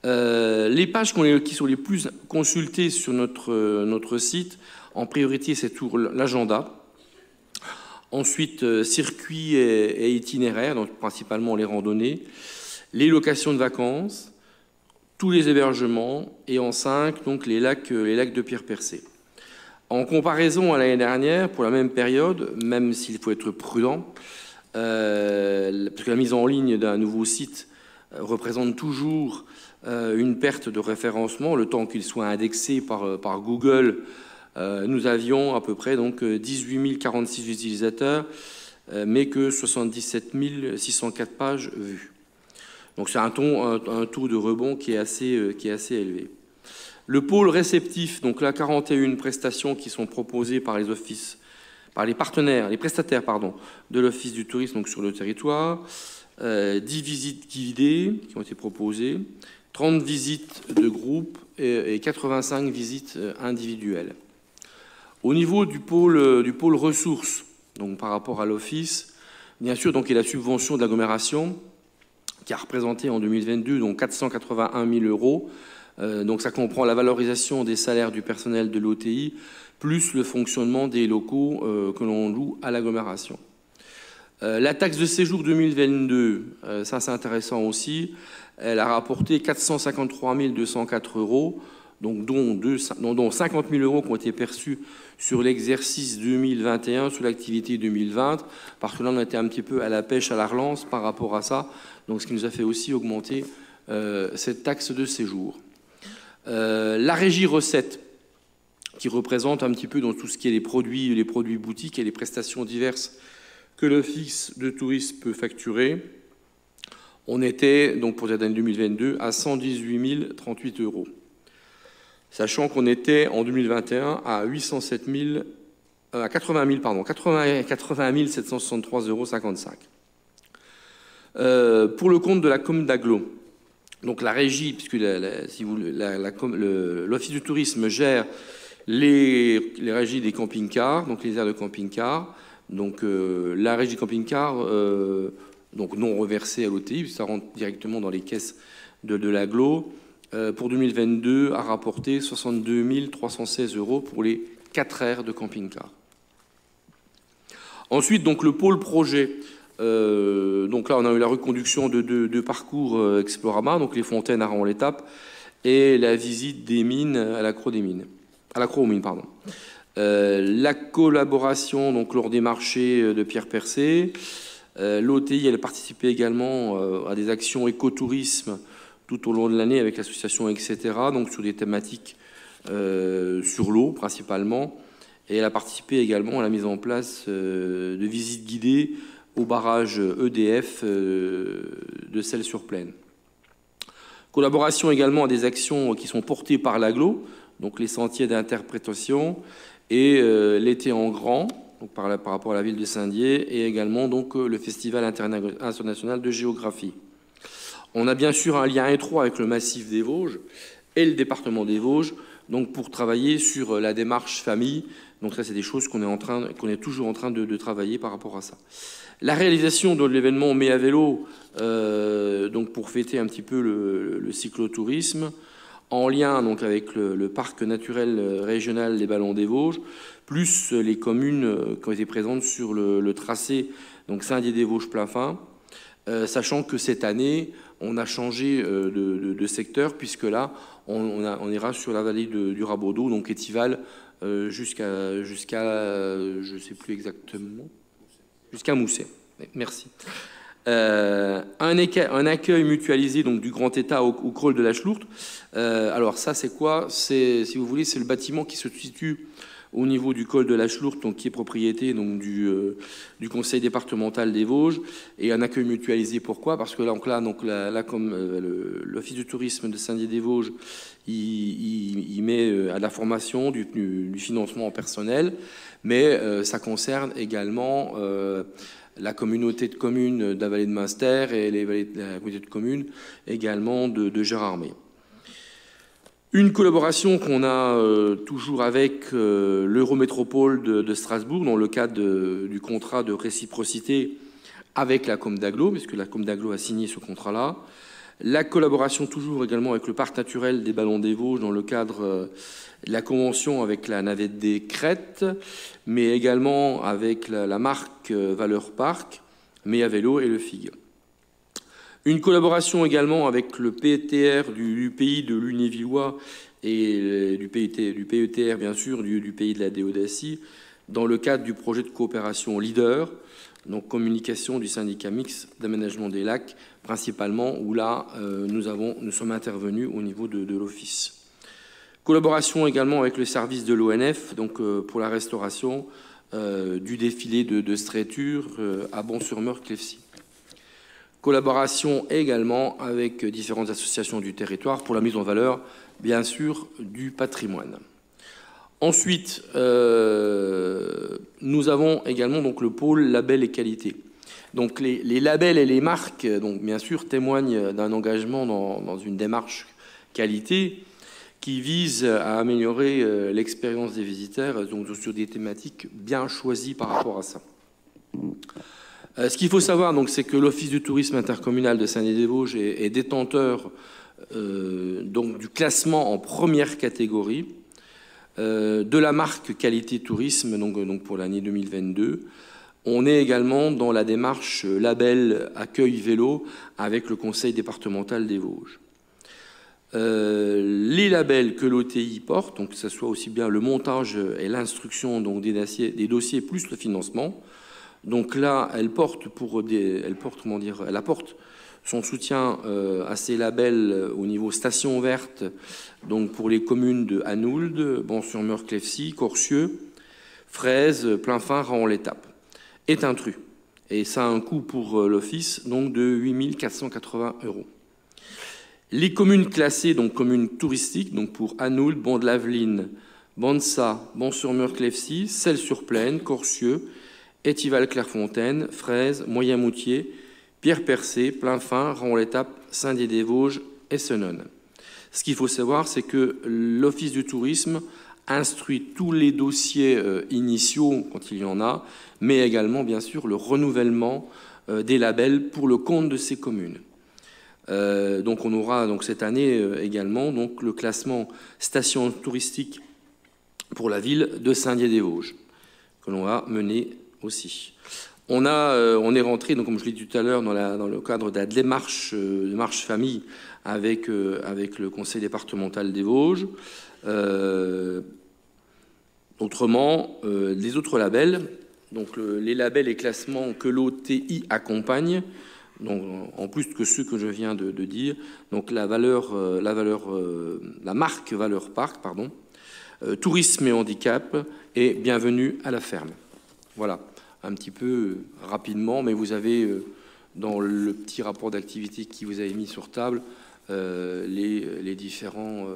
Les pages qui sont les plus consultées sur notre site, en priorité, c'est tout l'agenda. Ensuite, circuits et itinéraires, donc principalement les randonnées, les locations de vacances, tous les hébergements, et en 5, donc les lacs de pierre percée. En comparaison à l'année dernière, pour la même période, même s'il faut être prudent, parce que la mise en ligne d'un nouveau site représente toujours une perte de référencement, le temps qu'il soit indexé par Google. Nous avions à peu près donc 18 046 utilisateurs, mais que 77 604 pages vues. Donc c'est un taux de rebond qui est assez élevé. Le pôle réceptif, donc là 41 prestations qui sont proposées par les offices, par les prestataires de l'Office du tourisme donc sur le territoire, 10 visites guidées qui ont été proposées, 30 visites de groupe et 85 visites individuelles. Au niveau du pôle ressources, donc par rapport à l'Office, bien sûr, donc il y a la subvention de l'agglomération qui a représenté en 2022 donc 481 000 euros. Donc ça comprend la valorisation des salaires du personnel de l'OTI, plus le fonctionnement des locaux que l'on loue à l'agglomération. La taxe de séjour 2022, ça c'est intéressant aussi, elle a rapporté 453 204 euros, donc dont 50 000 euros qui ont été perçus sur l'exercice 2021, sur l'activité 2020, parce que là on était un petit peu à la pêche, à la relance par rapport à ça, donc ce qui nous a fait aussi augmenter cette taxe de séjour. La régie recette, qui représente un petit peu dans tout ce qui est les produits boutiques et les prestations diverses que l'Office de tourisme peut facturer, on était, donc pour cette année 2022, à 118 038 euros. Sachant qu'on était en 2021 à 80 763,55 euros. Pour le compte de la commune d'Aglo, donc la régie, puisque l'Office du tourisme gère les régies des camping-cars, donc les aires de camping-car, donc la régie camping-car, donc non reversée à l'OTI, ça rentre directement dans les caisses de l'Aglo, pour 2022 a rapporté 62 316 euros pour les 4 aires de camping-car. Ensuite, donc le pôle projet. Donc là, on a eu la reconduction de deux parcours Explorama, donc les fontaines à Raon-l'Étape et la visite des mines à l'accro aux mines. La collaboration donc lors des marchés de pierre percée. L'OTI, elle a participé également à des actions écotourisme tout au long de l'année avec l'association, etc. Donc sur des thématiques sur l'eau principalement. Et elle a participé également à la mise en place de visites guidées au barrage EDF de Celles-sur-Plaine. Collaboration également à des actions qui sont portées par l'Aglo, donc les sentiers d'interprétation et l'été en grand, donc par rapport à la ville de Saint-Dié, et également donc le Festival international de géographie. On a bien sûr un lien étroit avec le massif des Vosges et le département des Vosges, donc pour travailler sur la démarche famille. Donc ça, c'est des choses qu'on est toujours en train de travailler par rapport à ça. La réalisation de l'événement Mai à vélo, donc pour fêter un petit peu le cyclotourisme, en lien donc avec le parc naturel régional des Ballons des Vosges, plus les communes qui ont été présentes sur le tracé, donc Saint-Dié-des-Vosges plein fin, sachant que cette année, on a changé de secteur, puisque là, on ira sur la vallée du Rabaudot, donc Étival, jusqu'à je ne sais plus exactement, jusqu'à Mousset. Merci. Un accueil mutualisé donc du Grand État au crawl de la Schlourte. Alors ça, c'est quoi? Si vous voulez, c'est le bâtiment qui se situe au niveau du col de la Schlourte, donc qui est propriété donc du conseil départemental des Vosges, et un accueil mutualisé. Pourquoi? Parce que l'Office du tourisme de Saint-Dié-des-Vosges, il met à la formation du financement personnel, mais ça concerne également la communauté de communes de la vallée de Münster et la communauté de communes également de Gérardmer. Une collaboration qu'on a toujours avec l'Eurométropole de Strasbourg dans le cadre du contrat de réciprocité avec la Com d'Aglo, puisque la Com d'Aglo a signé ce contrat-là. La collaboration toujours également avec le parc naturel des Ballons des Vosges dans le cadre de la convention avec la navette des Crêtes, mais également avec la marque Valeur Parc, Mea Vélo et le FIG. Une collaboration également avec le PETR du pays de Lunévillois et du PETR, bien sûr, du pays de la Déodacie, dans le cadre du projet de coopération LEADER, donc communication du syndicat mixte d'aménagement des lacs, principalement, où là, nous sommes intervenus au niveau de l'office. Collaboration également avec le service de l'ONF, donc pour la restauration du défilé de Stréture à Bon-sur-Meurthe-Clefcy. Collaboration également avec différentes associations du territoire pour la mise en valeur, bien sûr, du patrimoine. Ensuite, nous avons également donc, le pôle label et qualité. Donc, les labels et les marques, donc, bien sûr, témoignent d'un engagement dans une démarche qualité qui vise à améliorer l'expérience des visiteurs donc, sur des thématiques bien choisies par rapport à ça. Ce qu'il faut savoir, c'est que l'Office du tourisme intercommunal de Saint-Dié-des-Vosges est détenteur donc, du classement en première catégorie de la marque qualité tourisme donc pour l'année 2022. On est également dans la démarche label accueil vélo avec le conseil départemental des Vosges. Les labels que l'OTI porte, donc que ce soit aussi bien le montage et l'instruction des dossiers plus le financement. Donc là, elle apporte son soutien à ces labels au niveau station verte, donc pour les communes de Hanould, Bon-sur-Meurthe-Clefcy, Corcieux, Fraise, Plainfin, Raon-l'Étape et Tintru. Et ça a un coût pour l'office donc de 8 480 €. Les communes classées, donc communes touristiques, donc pour Hanould, Bon-de-Laveline, Bonsa, Bon-sur-Meurthe-Clefcy, Celles-sur-Plaine, Corcieux, Étival-Clairefontaine, Fraise, Moyen-Moutier, Pierre-Percé, Plainfin, Raon-l'Étape, Saint-Dié-des-Vosges et Senones. Ce qu'il faut savoir, c'est que l'Office du tourisme instruit tous les dossiers initiaux, quand il y en a, mais également, bien sûr, le renouvellement des labels pour le compte de ces communes. Donc on aura donc, cette année également donc, le classement station touristique pour la ville de Saint-Dié-des-Vosges, que l'on va mener aussi. On est rentré, donc, comme je l'ai dit tout à l'heure, dans le cadre de la démarche famille avec le conseil départemental des Vosges. Autrement, les autres labels, donc les labels et classements que l'OTI accompagne, donc, en plus que ceux que je viens de dire, donc la marque Valeur Parc, pardon, tourisme et handicap et bienvenue à la ferme. Voilà, un petit peu rapidement, mais vous avez dans le petit rapport d'activité qui vous avez mis sur table les différentes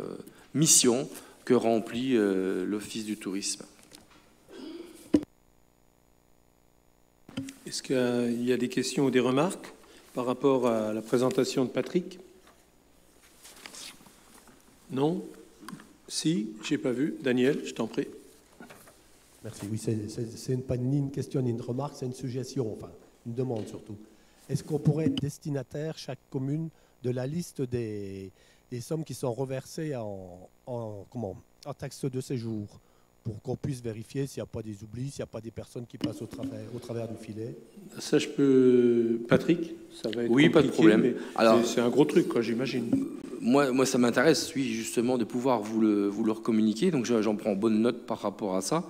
missions que remplit l'Office du tourisme. Est-ce qu'il y a des questions ou des remarques par rapport à la présentation de Patrick? Non? Si, je n'ai pas vu. Daniel, je t'en prie. Merci. Oui, c'est pas ni une question ni une remarque, c'est une suggestion, enfin une demande surtout. Est-ce qu'on pourrait être destinataire, chaque commune, de la liste des sommes qui sont reversées en taxe de séjour, pour qu'on puisse vérifier s'il n'y a pas des oublis, s'il n'y a pas des personnes qui passent au travers du filet? Ça, je peux... Patrick, ça va être oui, pas de problème. Alors, c'est un gros truc, quoi, j'imagine. Moi, ça m'intéresse, oui, justement, de pouvoir vous le communiquer. Donc, j'en prends bonne note par rapport à ça.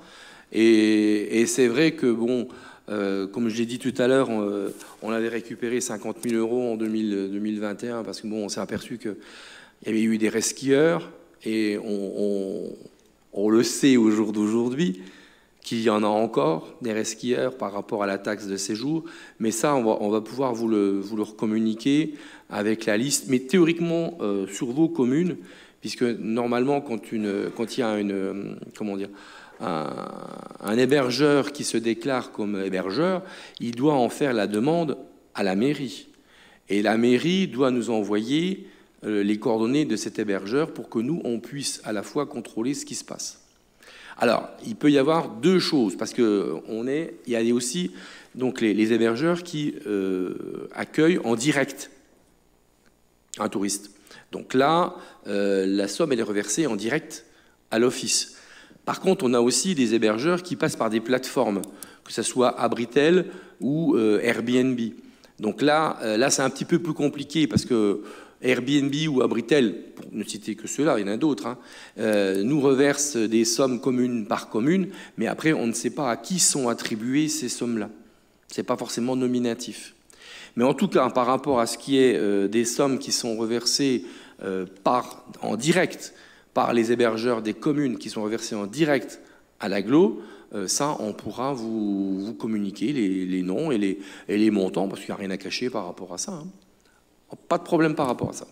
Et c'est vrai que, bon, comme je l'ai dit tout à l'heure, on avait récupéré 50 000 € en 2021 parce que, bon, on s'est aperçu qu'il y avait eu des resquilleurs et on le sait au jour d'aujourd'hui qu'il y en a encore des resquilleurs par rapport à la taxe de séjour. Mais ça, on va pouvoir vous le communiquer avec la liste. Mais théoriquement, sur vos communes, puisque normalement, quand il y a un hébergeur qui se déclare comme hébergeur, il doit en faire la demande à la mairie. Et la mairie doit nous envoyer les coordonnées de cet hébergeur pour que nous, on puisse à la fois contrôler ce qui se passe. Alors, il peut y avoir deux choses, parce qu'il y a aussi donc, les hébergeurs qui accueillent en direct un touriste. Donc là, la somme, elle est reversée en direct à l'office. Par contre, on a aussi des hébergeurs qui passent par des plateformes, que ce soit Abritel ou Airbnb. Donc là c'est un petit peu plus compliqué parce que Airbnb ou Abritel, pour ne citer que ceux-là, il y en a d'autres, hein, nous reversent des sommes commune par commune, mais après, on ne sait pas à qui sont attribuées ces sommes-là. Ce n'est pas forcément nominatif. Mais en tout cas, par rapport à ce qui est des sommes qui sont reversées en direct par les hébergeurs des communes, qui sont reversées en direct à l'agglo, ça, on pourra vous communiquer les noms et les montants, parce qu'il n'y a rien à cacher par rapport à ça. Hein. Pas de problème par rapport à ça.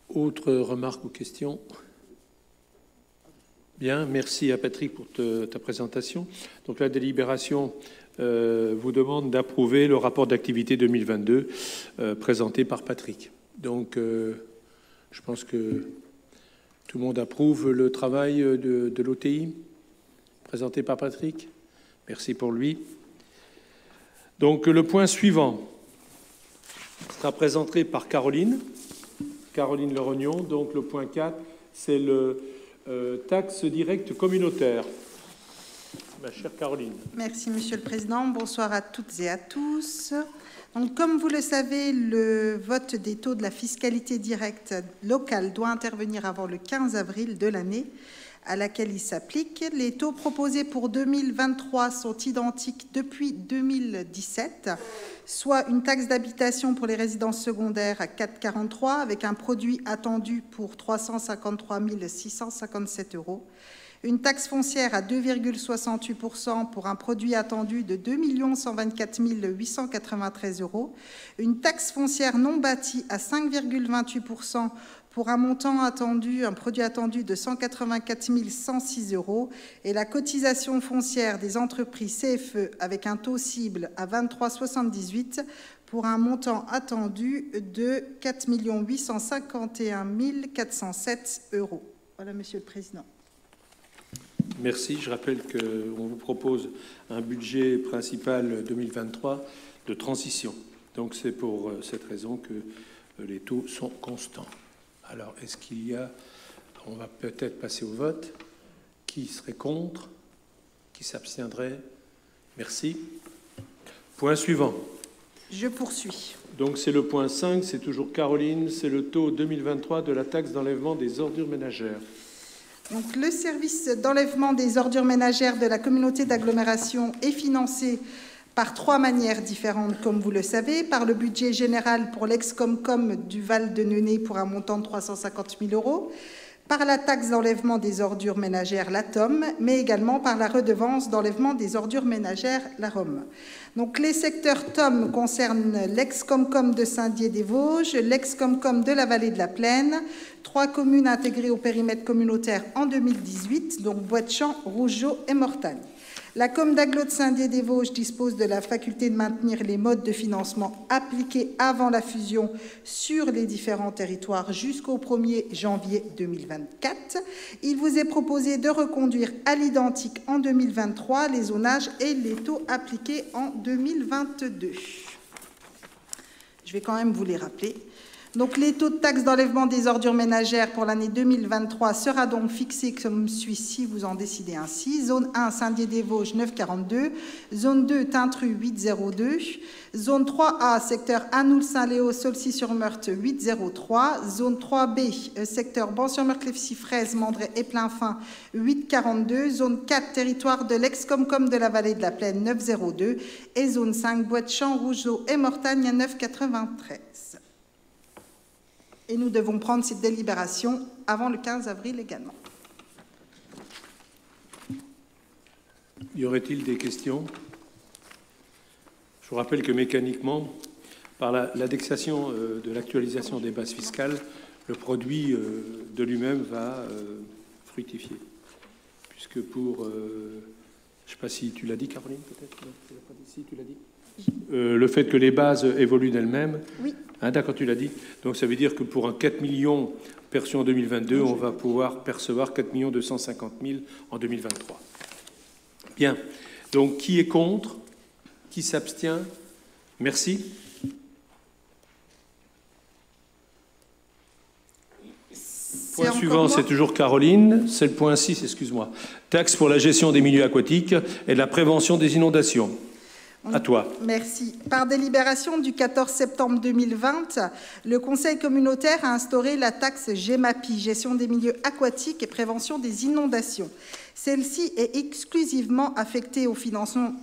Autre remarque ou question? Bien, merci à Patrick pour ta présentation. Donc la délibération vous demande d'approuver le rapport d'activité 2022 présenté par Patrick. Donc je pense que tout le monde approuve le travail de l'OTI présenté par Patrick. Merci pour lui. Donc le point suivant sera présenté par Caroline Lerognon. Donc le point 4, c'est le taxe directe communautaire. Ma chère Caroline. Merci Monsieur le Président. Bonsoir à toutes et à tous. Donc, comme vous le savez, le vote des taux de la fiscalité directe locale doit intervenir avant le 15 avril de l'année à laquelle il s'applique. Les taux proposés pour 2023 sont identiques depuis 2017, soit une taxe d'habitation pour les résidences secondaires à 4,43 avec un produit attendu pour 353 657 €, une taxe foncière à 2,68% pour un produit attendu de 2 124 893 €, une taxe foncière non bâtie à 5,28% pour un montant attendu, un produit attendu de 184 106 € et la cotisation foncière des entreprises CFE avec un taux cible à 23,78 pour un montant attendu de 4 851 407 €. Voilà, Monsieur le Président. Merci. Je rappelle qu'on vous propose un budget principal 2023 de transition. Donc c'est pour cette raison que les taux sont constants. Alors, est-ce qu'il y a... On va peut-être passer au vote. Qui serait contre? Qui s'abstiendrait? Merci. Point suivant. Je poursuis. Donc c'est le point 5, c'est toujours Caroline, c'est le taux 2023 de la taxe d'enlèvement des ordures ménagères. Donc, le service d'enlèvement des ordures ménagères de la communauté d'agglomération est financé par trois manières différentes, comme vous le savez, par le budget général pour l'ex-Comcom du Val de Neuilly pour un montant de 350 000 €, par la taxe d'enlèvement des ordures ménagères, la TOM, mais également par la redevance d'enlèvement des ordures ménagères, la ROM. Donc, les secteurs TOM concernent l'ex-Comcom de Saint-Dié-des-Vosges, l'ex-Comcom de la Vallée de la Plaine, 3 communes intégrées au périmètre communautaire en 2018, donc Bois-de-Champ, Rougeot et Mortagne. La Com d'agglo de Saint-Dié-des-Vosges dispose de la faculté de maintenir les modes de financement appliqués avant la fusion sur les différents territoires jusqu'au 1er janvier 2024. Il vous est proposé de reconduire à l'identique en 2023 les zonages et les taux appliqués en 2022. Je vais quand même vous les rappeler. Donc, les taux de taxe d'enlèvement des ordures ménagères pour l'année 2023 sera donc fixé comme suit si vous en décidez ainsi. Zone 1, Saint-Dié-des-Vosges, 9,42. Zone 2, Tintru, 8,02. Zone 3A, secteur Anoul-Saint-Léo, Saulcy-sur-Meurthe, 8,03. Zone 3B, secteur Ban-sur-Meurthe-les-Fraise, Mandray et Plainfin, 8,42. Zone 4, territoire de l'ex-Comcom de la Vallée de la Plaine, 9,02. Et zone 5, Bois-de-Champ, Rougeot et Mortagne, à 9,93. Et nous devons prendre cette délibération avant le 15 avril également. Y aurait-il des questions? Je vous rappelle que mécaniquement, par l'indexation de l'actualisation des bases fiscales, le produit de lui-même va fructifier. Puisque pour... je ne sais pas si tu l'as dit, Caroline, peut-être? Si tu l'as dit? Le fait que les bases évoluent d'elles-mêmes. Oui. Hein, d'accord, tu l'as dit. Donc ça veut dire que pour un 4 millions perçu en 2022, on va pouvoir percevoir 4 250 000 en 2023. Bien. Donc qui est contre? Qui s'abstient? Merci. Point suivant, c'est toujours Caroline. C'est le point 6, excuse-moi. Taxe pour la gestion des milieux aquatiques et la prévention des inondations. À toi. Merci. Par délibération du 14 septembre 2020, le Conseil communautaire a instauré la taxe GEMAPI, gestion des milieux aquatiques et prévention des inondations. Celle-ci est exclusivement affectée au financement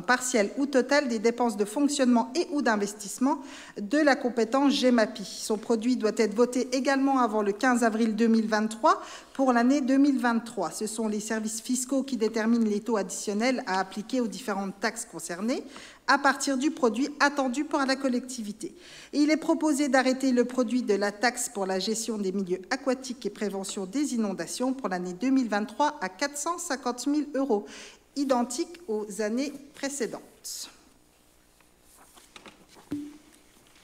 partiel ou total des dépenses de fonctionnement et ou d'investissement de la compétence GEMAPI. Son produit doit être voté également avant le 15 avril 2023 pour l'année 2023. Ce sont les services fiscaux qui déterminent les taux additionnels à appliquer aux différentes taxes concernées à partir du produit attendu par la collectivité. Et il est proposé d'arrêter le produit de la taxe pour la gestion des milieux aquatiques et prévention des inondations pour l'année 2023 à 450 000 €, identique aux années précédentes.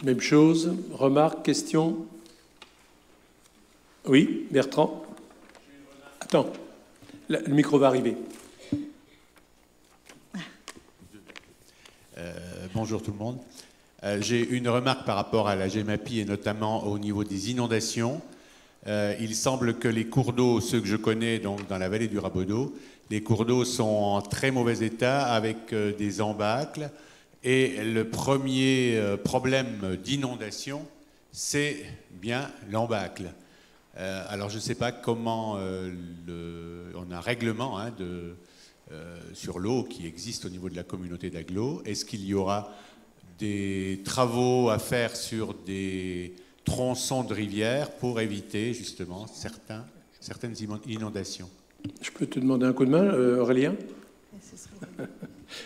Même chose, remarque, question? Oui, Bertrand? Attends, le micro va arriver. Bonjour tout le monde. J'ai une remarque par rapport à la GEMAPI et notamment au niveau des inondations. Il semble que les cours d'eau, ceux que je connais donc dans la vallée du Rabodeau, les cours d'eau sont en très mauvais état avec des embâcles. Et le premier problème d'inondation, c'est bien l'embâcle. Alors je ne sais pas comment on a un règlement sur l'eau qui existe au niveau de la communauté d'Aglo. Est-ce qu'il y aura des travaux à faire sur des tronçons de rivières pour éviter justement certaines inondations? Je peux te demander un coup de main, Aurélien?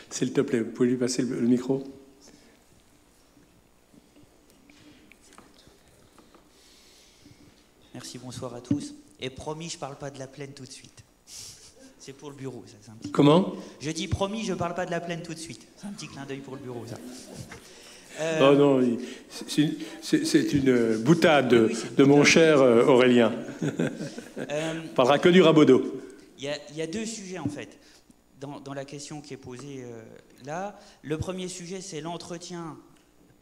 S'il te plaît, vous pouvez lui passer le micro? Merci, bonsoir à tous. Et promis, je ne parle pas de la plaine tout de suite. C'est pour le bureau, ça. C'est un petit... Comment? Je dis promis, je ne parle pas de la plaine tout de suite. C'est un petit clin d'œil pour le bureau, ça. Oh non, c'est une boutade de mon cher Aurélien. On parlera que du Rabodeau. Il y a deux sujets, en fait, dans la question qui est posée là. Le premier sujet, c'est l'entretien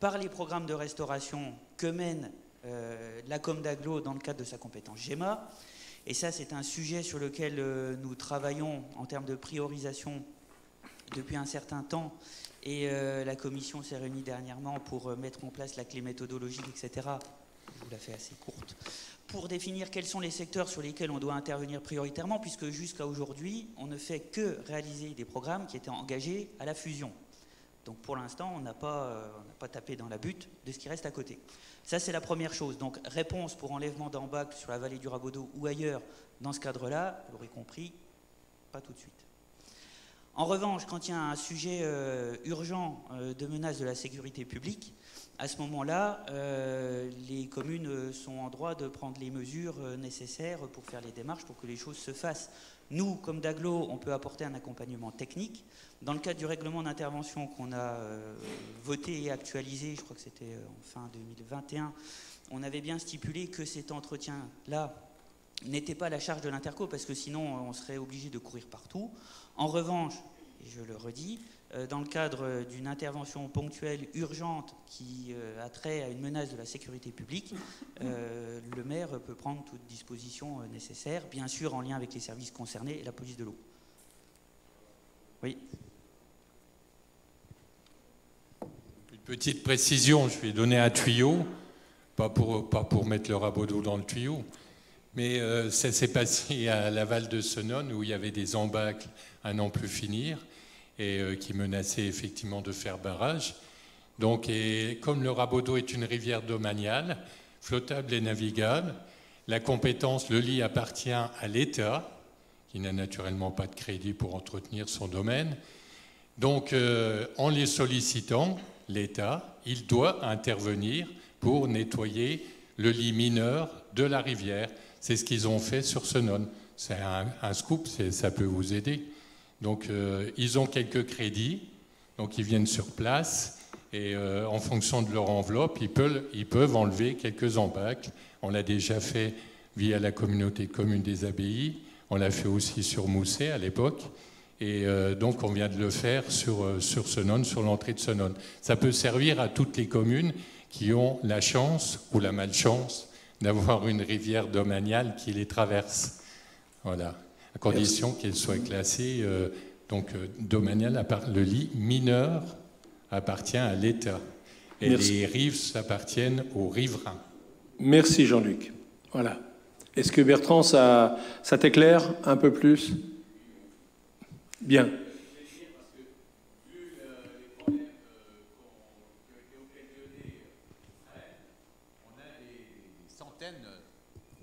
par les programmes de restauration que mène la Com d'Aglo dans le cadre de sa compétence GEMA. Et ça, c'est un sujet sur lequel nous travaillons en termes de priorisation depuis un certain temps. Et la commission s'est réunie dernièrement pour mettre en place la clé méthodologique, etc. Je vous la fais assez courte. Pour définir quels sont les secteurs sur lesquels on doit intervenir prioritairement, puisque jusqu'à aujourd'hui, on ne fait que réaliser des programmes qui étaient engagés à la fusion. Donc pour l'instant, on n'a pas tapé dans la butte de ce qui reste à côté. Ça, c'est la première chose. Donc réponse pour enlèvement d'embâcles sur la vallée du Rabodeau ou ailleurs, dans ce cadre-là, vous l'aurez compris, pas tout de suite. En revanche, quand il y a un sujet urgent de menace de la sécurité publique, à ce moment-là, les communes sont en droit de prendre les mesures nécessaires pour faire les démarches pour que les choses se fassent. Nous, comme d'Aglo, on peut apporter un accompagnement technique. Dans le cadre du règlement d'intervention qu'on a voté et actualisé, je crois que c'était en fin 2021, on avait bien stipulé que cet entretien-là n'était pas à la charge de l'Interco, parce que sinon on serait obligé de courir partout. En revanche, et je le redis, dans le cadre d'une intervention ponctuelle urgente qui a trait à une menace de la sécurité publique, le maire peut prendre toute disposition nécessaire, bien sûr en lien avec les services concernés et la police de l'eau. Oui. Une petite précision, je vais donner un tuyau, pas pour mettre le Rabodeau dans le tuyau, mais ça s'est passé à Laval de Senones où il y avait des embâcles à n'en plus finir et qui menaçaient effectivement de faire barrage. Donc, et comme le Rabodeau est une rivière domaniale, flottable et navigable, la compétence, le lit appartient à l'État, qui n'a naturellement pas de crédit pour entretenir son domaine. Donc, en les sollicitant, l'État, il doit intervenir pour nettoyer le lit mineur de la rivière. C'est ce qu'ils ont fait sur Senones. C'est un scoop, ça peut vous aider. Donc, ils ont quelques crédits Donc ils viennent sur place et en fonction de leur enveloppe, ils peuvent enlever quelques embâcles. On l'a déjà fait via la communauté de communes des Abbayes. On l'a fait aussi sur Mousset à l'époque. Et donc on vient de le faire sur Senones, sur l'entrée de Senones. Ça peut servir à toutes les communes qui ont la chance ou la malchance d'avoir une rivière domaniale qui les traverse. Voilà, à condition qu'elle soit classée domaniale, le lit mineur appartient à l'État. Et les rives appartiennent aux riverains. Merci Jean-Luc. Voilà. Est-ce que Bertrand, ça t'éclaire un peu plus? Bien.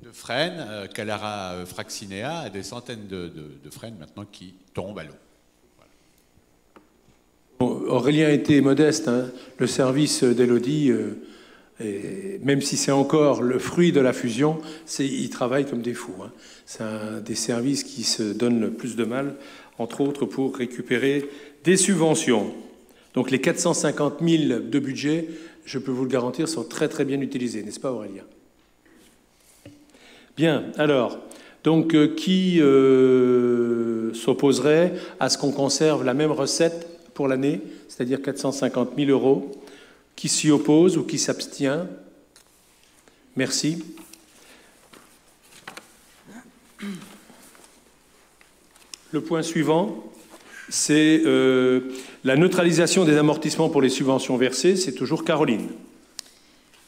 De frênes, Calara fraxinea, des centaines de frênes maintenant qui tombent à l'eau. Voilà. Aurélien était modeste, hein. Le service d'Élodie, même si c'est encore le fruit de la fusion, ils travaillent comme des fous, hein. C'est un des services qui se donnent le plus de mal, entre autres pour récupérer des subventions. Donc les 450 000 de budget, je peux vous le garantir, sont très très bien utilisés, n'est-ce pas Aurélien? Bien, alors, donc qui s'opposerait à ce qu'on conserve la même recette pour l'année, c'est-à-dire 450 000 €? Qui s'y oppose ou qui s'abstient? Merci. Le point suivant, c'est la neutralisation des amortissements pour les subventions versées. C'est toujours Caroline.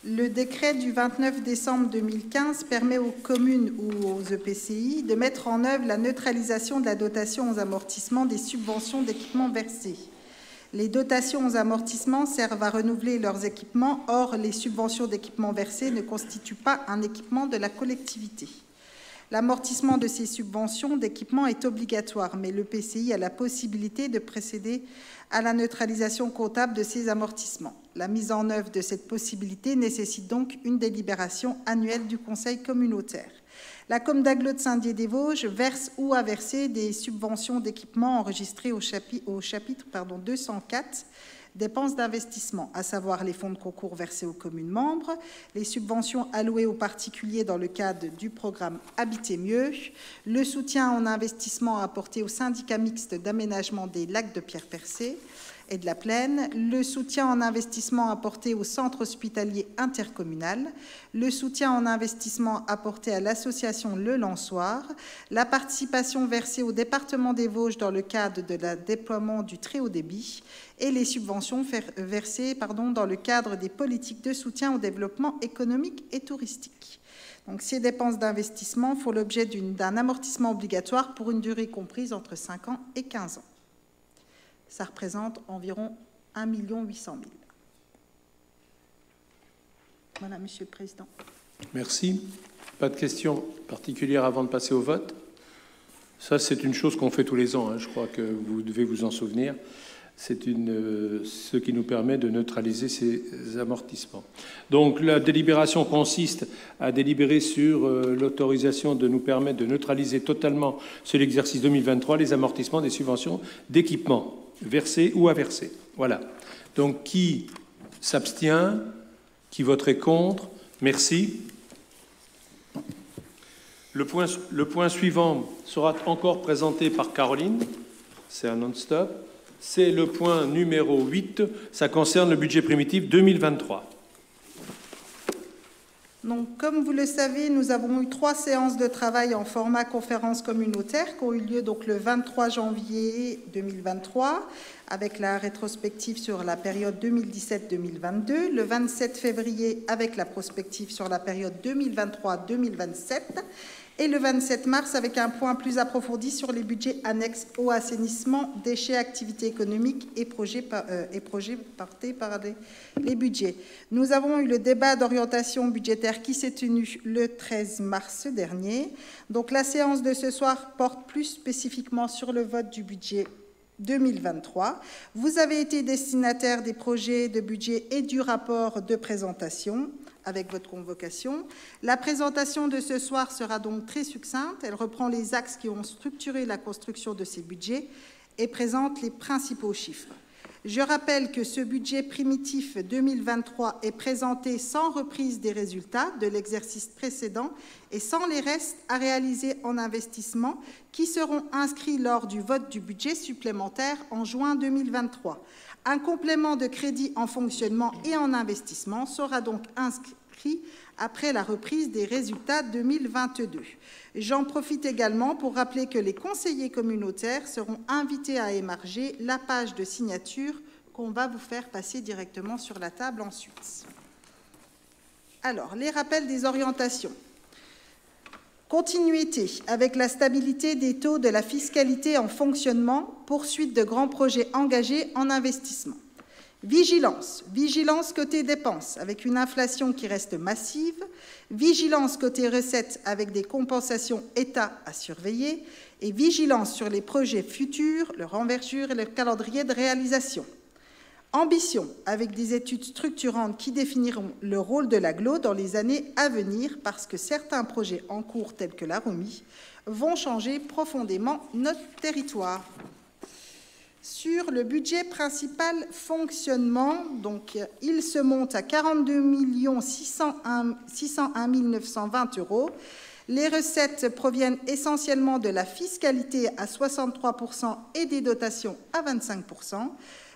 Le décret du 29 décembre 2015 permet aux communes ou aux EPCI de mettre en œuvre la neutralisation de la dotation aux amortissements des subventions d'équipements versées. Les dotations aux amortissements servent à renouveler leurs équipements. Or, les subventions d'équipements versées ne constituent pas un équipement de la collectivité. L'amortissement de ces subventions d'équipement est obligatoire, mais l'EPCI a la possibilité de procéder à la neutralisation comptable de ces amortissements. La mise en œuvre de cette possibilité nécessite donc une délibération annuelle du Conseil communautaire. La commune d'Aglo de Saint-Dié-des-Vosges verse ou a versé des subventions d'équipement enregistrées au chapitre 204, dépenses d'investissement, à savoir les fonds de concours versés aux communes membres, les subventions allouées aux particuliers dans le cadre du programme Habiter mieux, le soutien en investissement apporté au syndicat mixte d'aménagement des lacs de Pierre-Percé et de la Plaine, le soutien en investissement apporté au centre hospitalier intercommunal, le soutien en investissement apporté à l'association Le Lançoir, la participation versée au département des Vosges dans le cadre de la déploiement du très haut débit et les subventions versées dans le cadre des politiques de soutien au développement économique et touristique. Donc, ces dépenses d'investissement font l'objet d'un amortissement obligatoire pour une durée comprise entre 5 ans et 15 ans. Ça représente environ 1 800 000. Voilà, Monsieur le Président. Merci. Pas de questions particulières avant de passer au vote? Ça, c'est une chose qu'on fait tous les ans, hein. Je crois que vous devez vous en souvenir. C'est ce qui nous permet de neutraliser ces amortissements. Donc la délibération consiste à délibérer sur l'autorisation de nous permettre de neutraliser totalement sur l'exercice 2023 les amortissements des subventions d'équipement versées ou à verser. Voilà. Donc qui s'abstient? Qui voterait contre? Merci. Le point suivant sera encore présenté par Caroline. C'est un non-stop. C'est le point numéro 8. Ça concerne le budget primitif 2023. Donc, comme vous le savez, nous avons eu 3 séances de travail en format conférence communautaire qui ont eu lieu donc, le 23 janvier 2023 avec la rétrospective sur la période 2017-2022, le 27 février avec la prospective sur la période 2023-2027 et le 27 mars avec un point plus approfondi sur les budgets annexes au assainissement, déchets, activités économiques et projets portés par les budgets. Nous avons eu le débat d'orientation budgétaire qui s'est tenu le 13 mars dernier. Donc la séance de ce soir porte plus spécifiquement sur le vote du budget 2023. Vous avez été destinataire des projets de budget et du rapport de présentation avec votre convocation. La présentation de ce soir sera donc très succincte. Elle reprend les axes qui ont structuré la construction de ces budgets et présente les principaux chiffres. Je rappelle que ce budget primitif 2023 est présenté sans reprise des résultats de l'exercice précédent et sans les restes à réaliser en investissement qui seront inscrits lors du vote du budget supplémentaire en juin 2023. Un complément de crédit en fonctionnement et en investissement sera donc inscrit après la reprise des résultats 2022. J'en profite également pour rappeler que les conseillers communautaires seront invités à émarger la page de signature qu'on va vous faire passer directement sur la table ensuite. Alors, les rappels des orientations. Continuité avec la stabilité des taux de la fiscalité en fonctionnement, poursuite de grands projets engagés en investissement. Vigilance, vigilance côté dépenses avec une inflation qui reste massive, vigilance côté recettes avec des compensations État à surveiller et vigilance sur les projets futurs, leur envergure et leur calendrier de réalisation. Ambition avec des études structurantes qui définiront le rôle de l'agglo dans les années à venir parce que certains projets en cours tels que la ROMI vont changer profondément notre territoire. Sur le budget principal fonctionnement, donc, il se monte à 42 601 920 €. Les recettes proviennent essentiellement de la fiscalité à 63% et des dotations à 25%.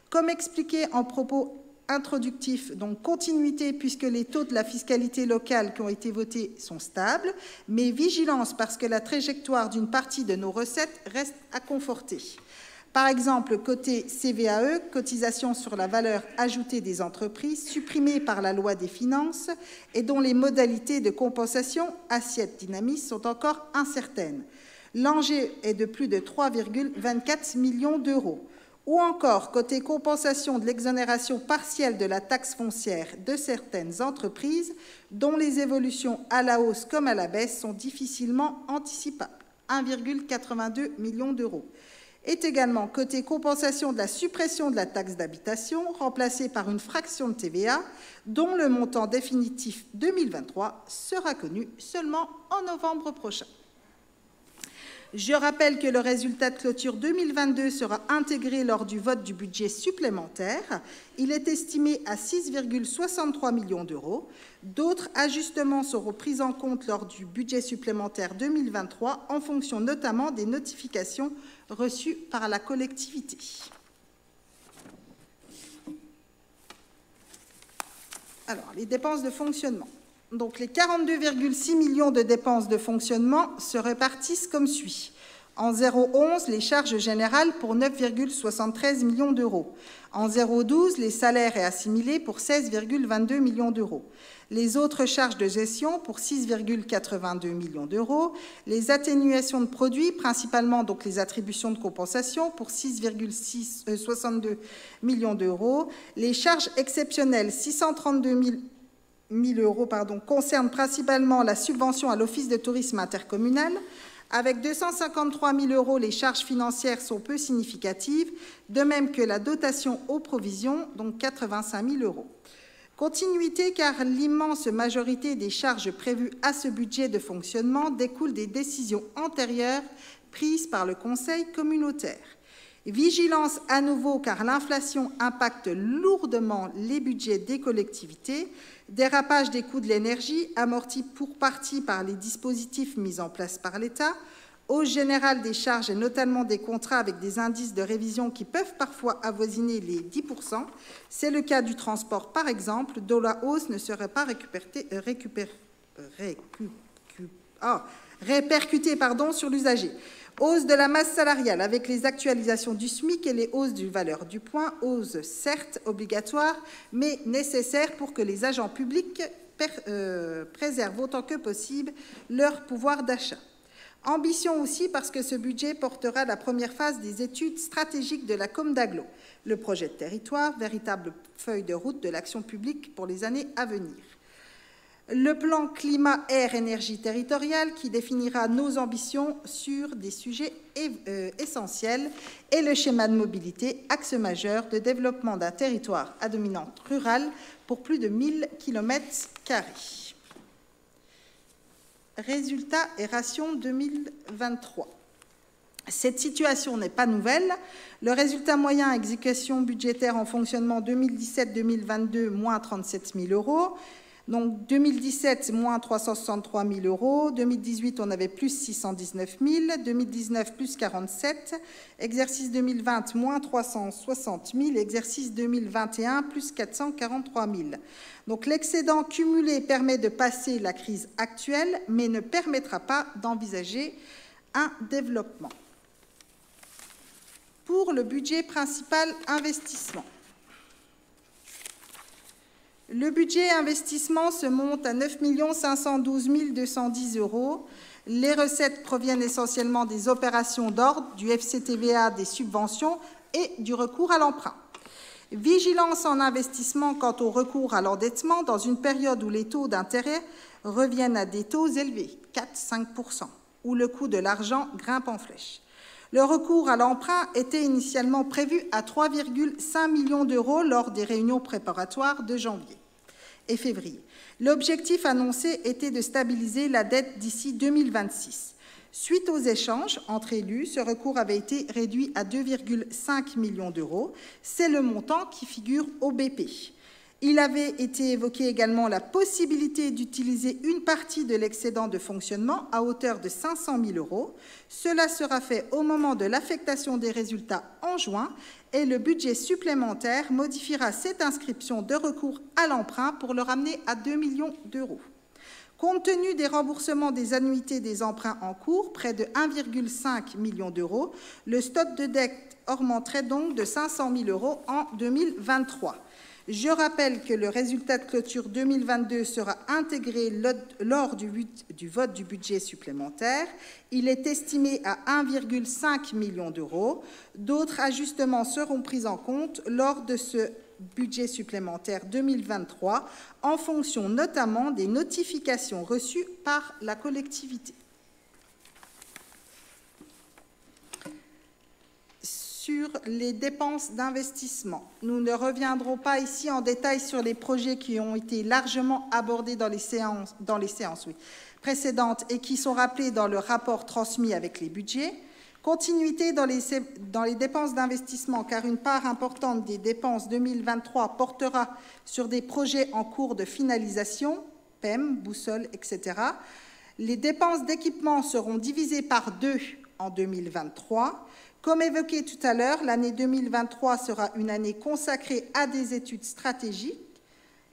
Comme expliqué en propos introductifs, donc continuité puisque les taux de la fiscalité locale qui ont été votés sont stables, mais vigilance parce que la trajectoire d'une partie de nos recettes reste à conforter. Par exemple, côté CVAE, cotisation sur la valeur ajoutée des entreprises, supprimée par la loi des finances et dont les modalités de compensation, assiette dynamisme, sont encore incertaines. L'enjeu est de plus de 3,24 millions €. Ou encore, côté compensation de l'exonération partielle de la taxe foncière de certaines entreprises, dont les évolutions à la hausse comme à la baisse sont difficilement anticipables, 1,82 millions €. Est également côté compensation de la suppression de la taxe d'habitation, remplacée par une fraction de TVA, dont le montant définitif 2023 sera connu seulement en novembre prochain. Je rappelle que le résultat de clôture 2022 sera intégré lors du vote du budget supplémentaire. Il est estimé à 6,63 millions €. D'autres ajustements seront pris en compte lors du budget supplémentaire 2023 en fonction notamment des notifications reçues par la collectivité. Alors, les dépenses de fonctionnement. Donc, les 42,6 millions de dépenses de fonctionnement se répartissent comme suit. En 0,11, les charges générales pour 9,73 millions €. En 0,12, les salaires et assimilés pour 16,22 millions €. Les autres charges de gestion pour 6,82 millions €. Les atténuations de produits, principalement donc les attributions de compensation pour 6,62 millions €. Les charges exceptionnelles, 632 000 € concerne principalement la subvention à l'Office de tourisme intercommunal. Avec 253 000 €, les charges financières sont peu significatives, de même que la dotation aux provisions, donc 85 000 €. Continuité car l'immense majorité des charges prévues à ce budget de fonctionnement découle des décisions antérieures prises par le Conseil communautaire. Vigilance à nouveau car l'inflation impacte lourdement les budgets des collectivités. Dérapage des coûts de l'énergie amorti pour partie par les dispositifs mis en place par l'État. Hausse générale des charges et notamment des contrats avec des indices de révision qui peuvent parfois avoisiner les 10%. C'est le cas du transport par exemple, dont la hausse ne serait pas répercutée sur l'usager. Hausse de la masse salariale avec les actualisations du SMIC et les hausses du valeur du point, hausse certes obligatoire, mais nécessaire pour que les agents publics préservent autant que possible leur pouvoir d'achat. Ambition aussi parce que ce budget portera la première phase des études stratégiques de la Comdaglo, le projet de territoire, véritable feuille de route de l'action publique pour les années à venir. Le plan climat-air-énergie territoriale qui définira nos ambitions sur des sujets essentiels et le schéma de mobilité, axe majeur de développement d'un territoire à dominante rurale pour plus de 1000 km². Résultats et rations 2023. Cette situation n'est pas nouvelle. Le résultat moyen exécution budgétaire en fonctionnement 2017-2022, moins 37 000 €. Donc 2017, moins 363 000 €. 2018, on avait plus 619 000. 2019, plus 47. Exercice 2020, moins 360 000. Exercice 2021, plus 443 000. Donc l'excédent cumulé permet de passer la crise actuelle, mais ne permettra pas d'envisager un développement. Pour le budget principal investissement. Le budget investissement se monte à 9 512 210 €. Les recettes proviennent essentiellement des opérations d'ordre, du FCTVA, des subventions et du recours à l'emprunt. Vigilance en investissement quant au recours à l'endettement dans une période où les taux d'intérêt reviennent à des taux élevés, 4-5%, où le coût de l'argent grimpe en flèche. Le recours à l'emprunt était initialement prévu à 3,5 millions € lors des réunions préparatoires de janvier et février. L'objectif annoncé était de stabiliser la dette d'ici 2026. Suite aux échanges entre élus, ce recours avait été réduit à 2,5 millions €. C'est le montant qui figure au BP. Il avait été évoqué également la possibilité d'utiliser une partie de l'excédent de fonctionnement à hauteur de 500 000 €. Cela sera fait au moment de l'affectation des résultats en juin et le budget supplémentaire modifiera cette inscription de recours à l'emprunt pour le ramener à 2 millions €. Compte tenu des remboursements des annuités des emprunts en cours, près de 1,5 million €, le stock de dette augmenterait donc de 500 000 € en 2023. Je rappelle que le résultat de clôture 2022 sera intégré lors du vote du budget supplémentaire. Il est estimé à 1,5 million €. D'autres ajustements seront pris en compte lors de ce budget supplémentaire 2023, en fonction notamment des notifications reçues par la collectivité. Sur les dépenses d'investissement, nous ne reviendrons pas ici en détail sur les projets qui ont été largement abordés dans les séances précédentes et qui sont rappelés dans le rapport transmis avec les budgets. Continuité dans les dépenses d'investissement, car une part importante des dépenses 2023 portera sur des projets en cours de finalisation, PEM, boussole, etc. Les dépenses d'équipement seront divisées par 2 en 2023. Comme évoqué tout à l'heure, l'année 2023 sera une année consacrée à des études stratégiques,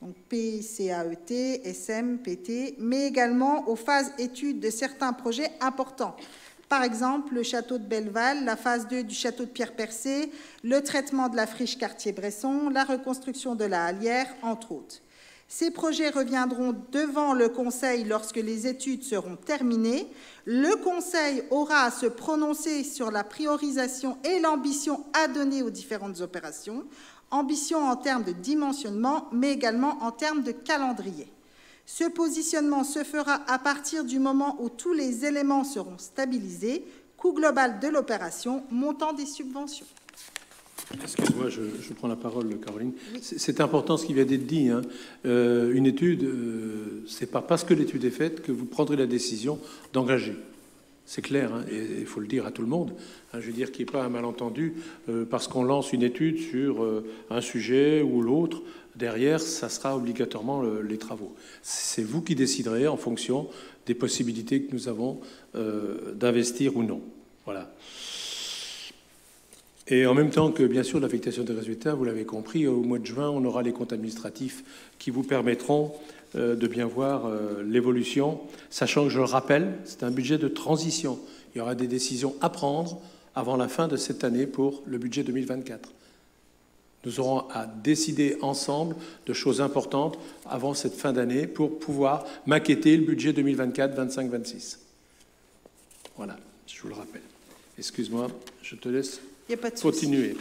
donc PCAET, SM, PT, mais également aux phases études de certains projets importants. Par exemple, le château de Belleval, la phase 2 du château de Pierre-Percé, le traitement de la friche Cartier-Bresson, la reconstruction de la Hallière, entre autres. Ces projets reviendront devant le Conseil lorsque les études seront terminées. Le Conseil aura à se prononcer sur la priorisation et l'ambition à donner aux différentes opérations, ambition en termes de dimensionnement, mais également en termes de calendrier. Ce positionnement se fera à partir du moment où tous les éléments seront stabilisés, coût global de l'opération, montant des subventions. Excuse-moi, je prends la parole, Caroline. Oui. C'est important ce qui vient d'être dit. Hein. Une étude, c'est pas parce que l'étude est faite que vous prendrez la décision d'engager. C'est clair, hein, et il faut le dire à tout le monde. Hein, je veux dire qu'il n'y ait pas un malentendu parce qu'on lance une étude sur un sujet ou l'autre. Derrière, ça sera obligatoirement les travaux. C'est vous qui déciderez en fonction des possibilités que nous avons d'investir ou non. Voilà. Et en même temps que, bien sûr, l'affectation des résultats, vous l'avez compris, au mois de juin, on aura les comptes administratifs qui vous permettront de bien voir l'évolution, sachant que, je le rappelle, c'est un budget de transition. Il y aura des décisions à prendre avant la fin de cette année pour le budget 2024. Nous aurons à décider ensemble de choses importantes avant cette fin d'année pour pouvoir maqueter le budget 2024, 25, 26. Voilà, je vous le rappelle. Excuse-moi, je te laisse continuer.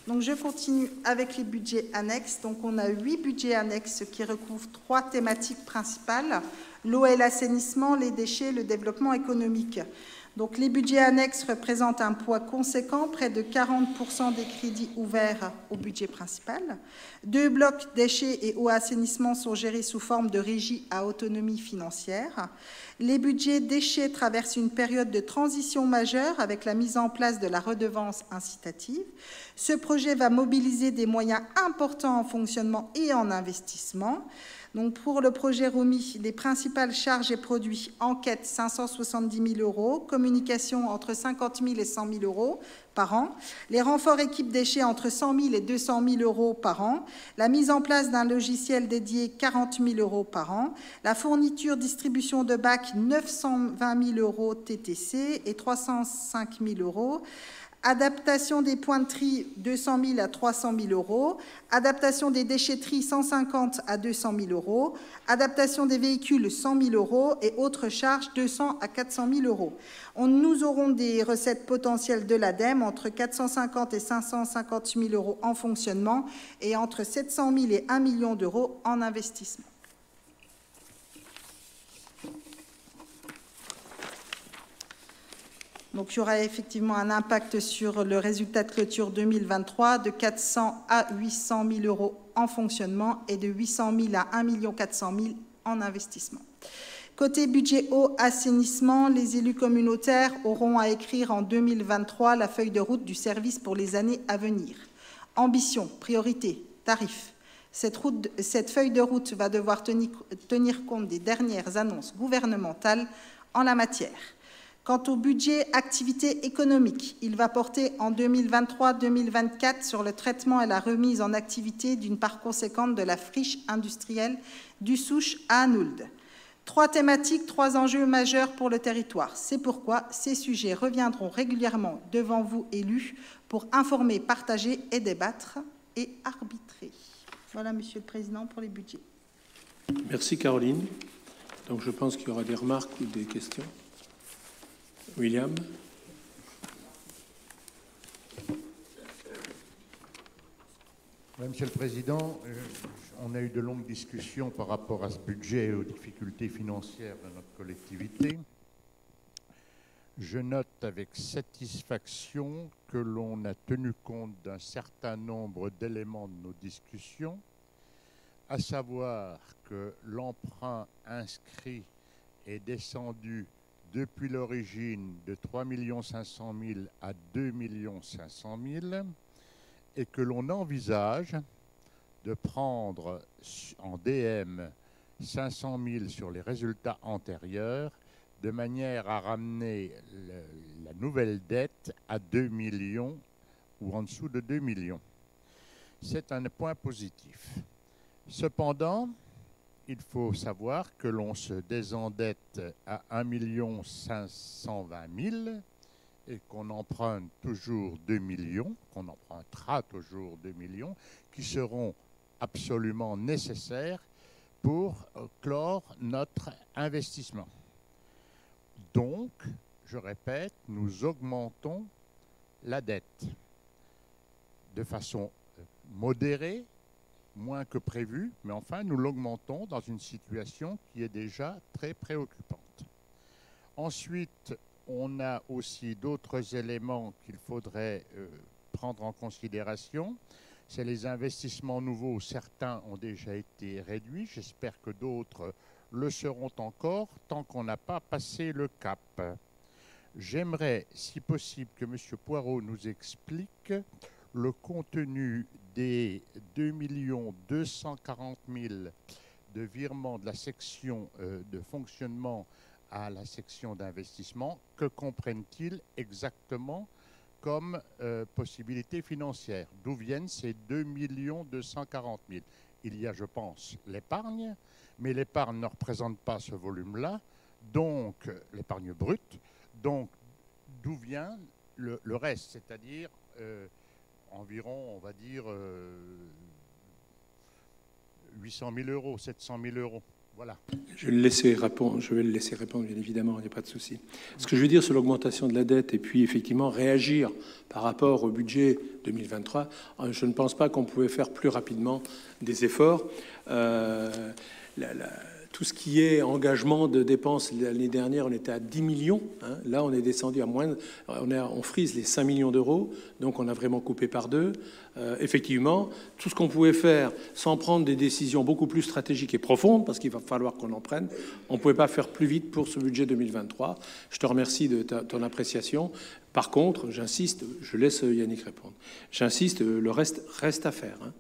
Donc je continue avec les budgets annexes. Donc on a 8 budgets annexes qui recouvrent 3 thématiques principales, l'eau et l'assainissement, les déchets, le développement économique. Donc les budgets annexes représentent un poids conséquent, près de 40% des crédits ouverts au budget principal. 2 blocs déchets et eau assainissement sont gérés sous forme de régie à autonomie financière. Les budgets déchets traversent une période de transition majeure avec la mise en place de la redevance incitative. Ce projet va mobiliser des moyens importants en fonctionnement et en investissement. Donc pour le projet ROMI, les principales charges et produits: enquête 570 000 €, communication entre 50 000 et 100 000 € par an, les renforts équipes déchets entre 100 000 et 200 000 € par an, la mise en place d'un logiciel dédié 40 000 € par an, la fourniture distribution de bacs 920 000 € TTC et 305 000 €. Adaptation des points de tri, 200 000 à 300 000 €. Adaptation des déchetteries, 150 à 200 000 €. Adaptation des véhicules, 100 000 € et autres charges, 200 à 400 000 €. Nous aurons des recettes potentielles de l'ADEME entre 450 et 550 000 € en fonctionnement et entre 700 000 et 1 million d'euros en investissement. Donc, il y aura effectivement un impact sur le résultat de clôture 2023 de 400 à 800 000 € en fonctionnement et de 800 000 à 1 400 000 en investissement. Côté budget eau assainissement, les élus communautaires auront à écrire en 2023 la feuille de route du service pour les années à venir. Ambition, priorité, tarifs. Cette feuille de route va devoir tenir compte des dernières annonces gouvernementales en la matière. Quant au budget activité économique, il va porter en 2023-2024 sur le traitement et la remise en activité d'une part conséquente de la friche industrielle du Souche à Anould. 3 thématiques, 3 enjeux majeurs pour le territoire. C'est pourquoi ces sujets reviendront régulièrement devant vous, élus, pour informer, partager et débattre et arbitrer. Voilà, Monsieur le Président, pour les budgets. Merci, Caroline. Donc, je pense qu'il y aura des remarques ou des questions. William. Monsieur le Président, on a eu de longues discussions par rapport à ce budget et aux difficultés financières de notre collectivité. Je note avec satisfaction que l'on a tenu compte d'un certain nombre d'éléments de nos discussions, à savoir que l'emprunt inscrit est descendu depuis l'origine de 3 500 000 à 2 500 000 et que l'on envisage de prendre en DM 500 000 sur les résultats antérieurs de manière à ramener la nouvelle dette à 2 millions ou en dessous de 2 millions. C'est un point positif. Cependant, il faut savoir que l'on se désendette à 1 520 000 et qu'on emprunte toujours 2 millions, qu'on empruntera toujours 2 millions, qui seront absolument nécessaires pour clore notre investissement. Donc, je répète, nous augmentons la dette de façon modérée, moins que prévu, mais enfin, nous l'augmentons dans une situation qui est déjà très préoccupante. Ensuite, on a aussi d'autres éléments qu'il faudrait prendre en considération. C'est les investissements nouveaux. Certains ont déjà été réduits. J'espère que d'autres le seront encore tant qu'on n'a pas passé le cap. J'aimerais, si possible, que M. Poirot nous explique le contenu des 2 240 000 de virements de la section de fonctionnement à la section d'investissement. Que comprennent-ils exactement comme possibilité financière? D'où viennent ces 2 240 000? Il y a, je pense, l'épargne, mais l'épargne ne représente pas ce volume-là, donc l'épargne brute. Donc, d'où vient le reste, c'est-à-dire environ, on va dire, 800 000 €, 700 000 €. Voilà. Je vais le laisser répondre, bien évidemment, il n'y a pas de souci. Ce que je veux dire sur l'augmentation de la dette et puis effectivement réagir par rapport au budget 2023, je ne pense pas qu'on pouvait faire plus rapidement des efforts. tout ce qui est engagement de dépenses, l'année dernière, on était à 10 millions. Hein. Là, on est descendu à moins. On frise les 5 millions d'euros. Donc, on a vraiment coupé par deux. Effectivement, tout ce qu'on pouvait faire sans prendre des décisions beaucoup plus stratégiques et profondes, parce qu'il va falloir qu'on en prenne, on ne pouvait pas faire plus vite pour ce budget 2023. Je te remercie de ton appréciation. Par contre, j'insiste, je laisse Yannick répondre. J'insiste, le reste à faire. Hein.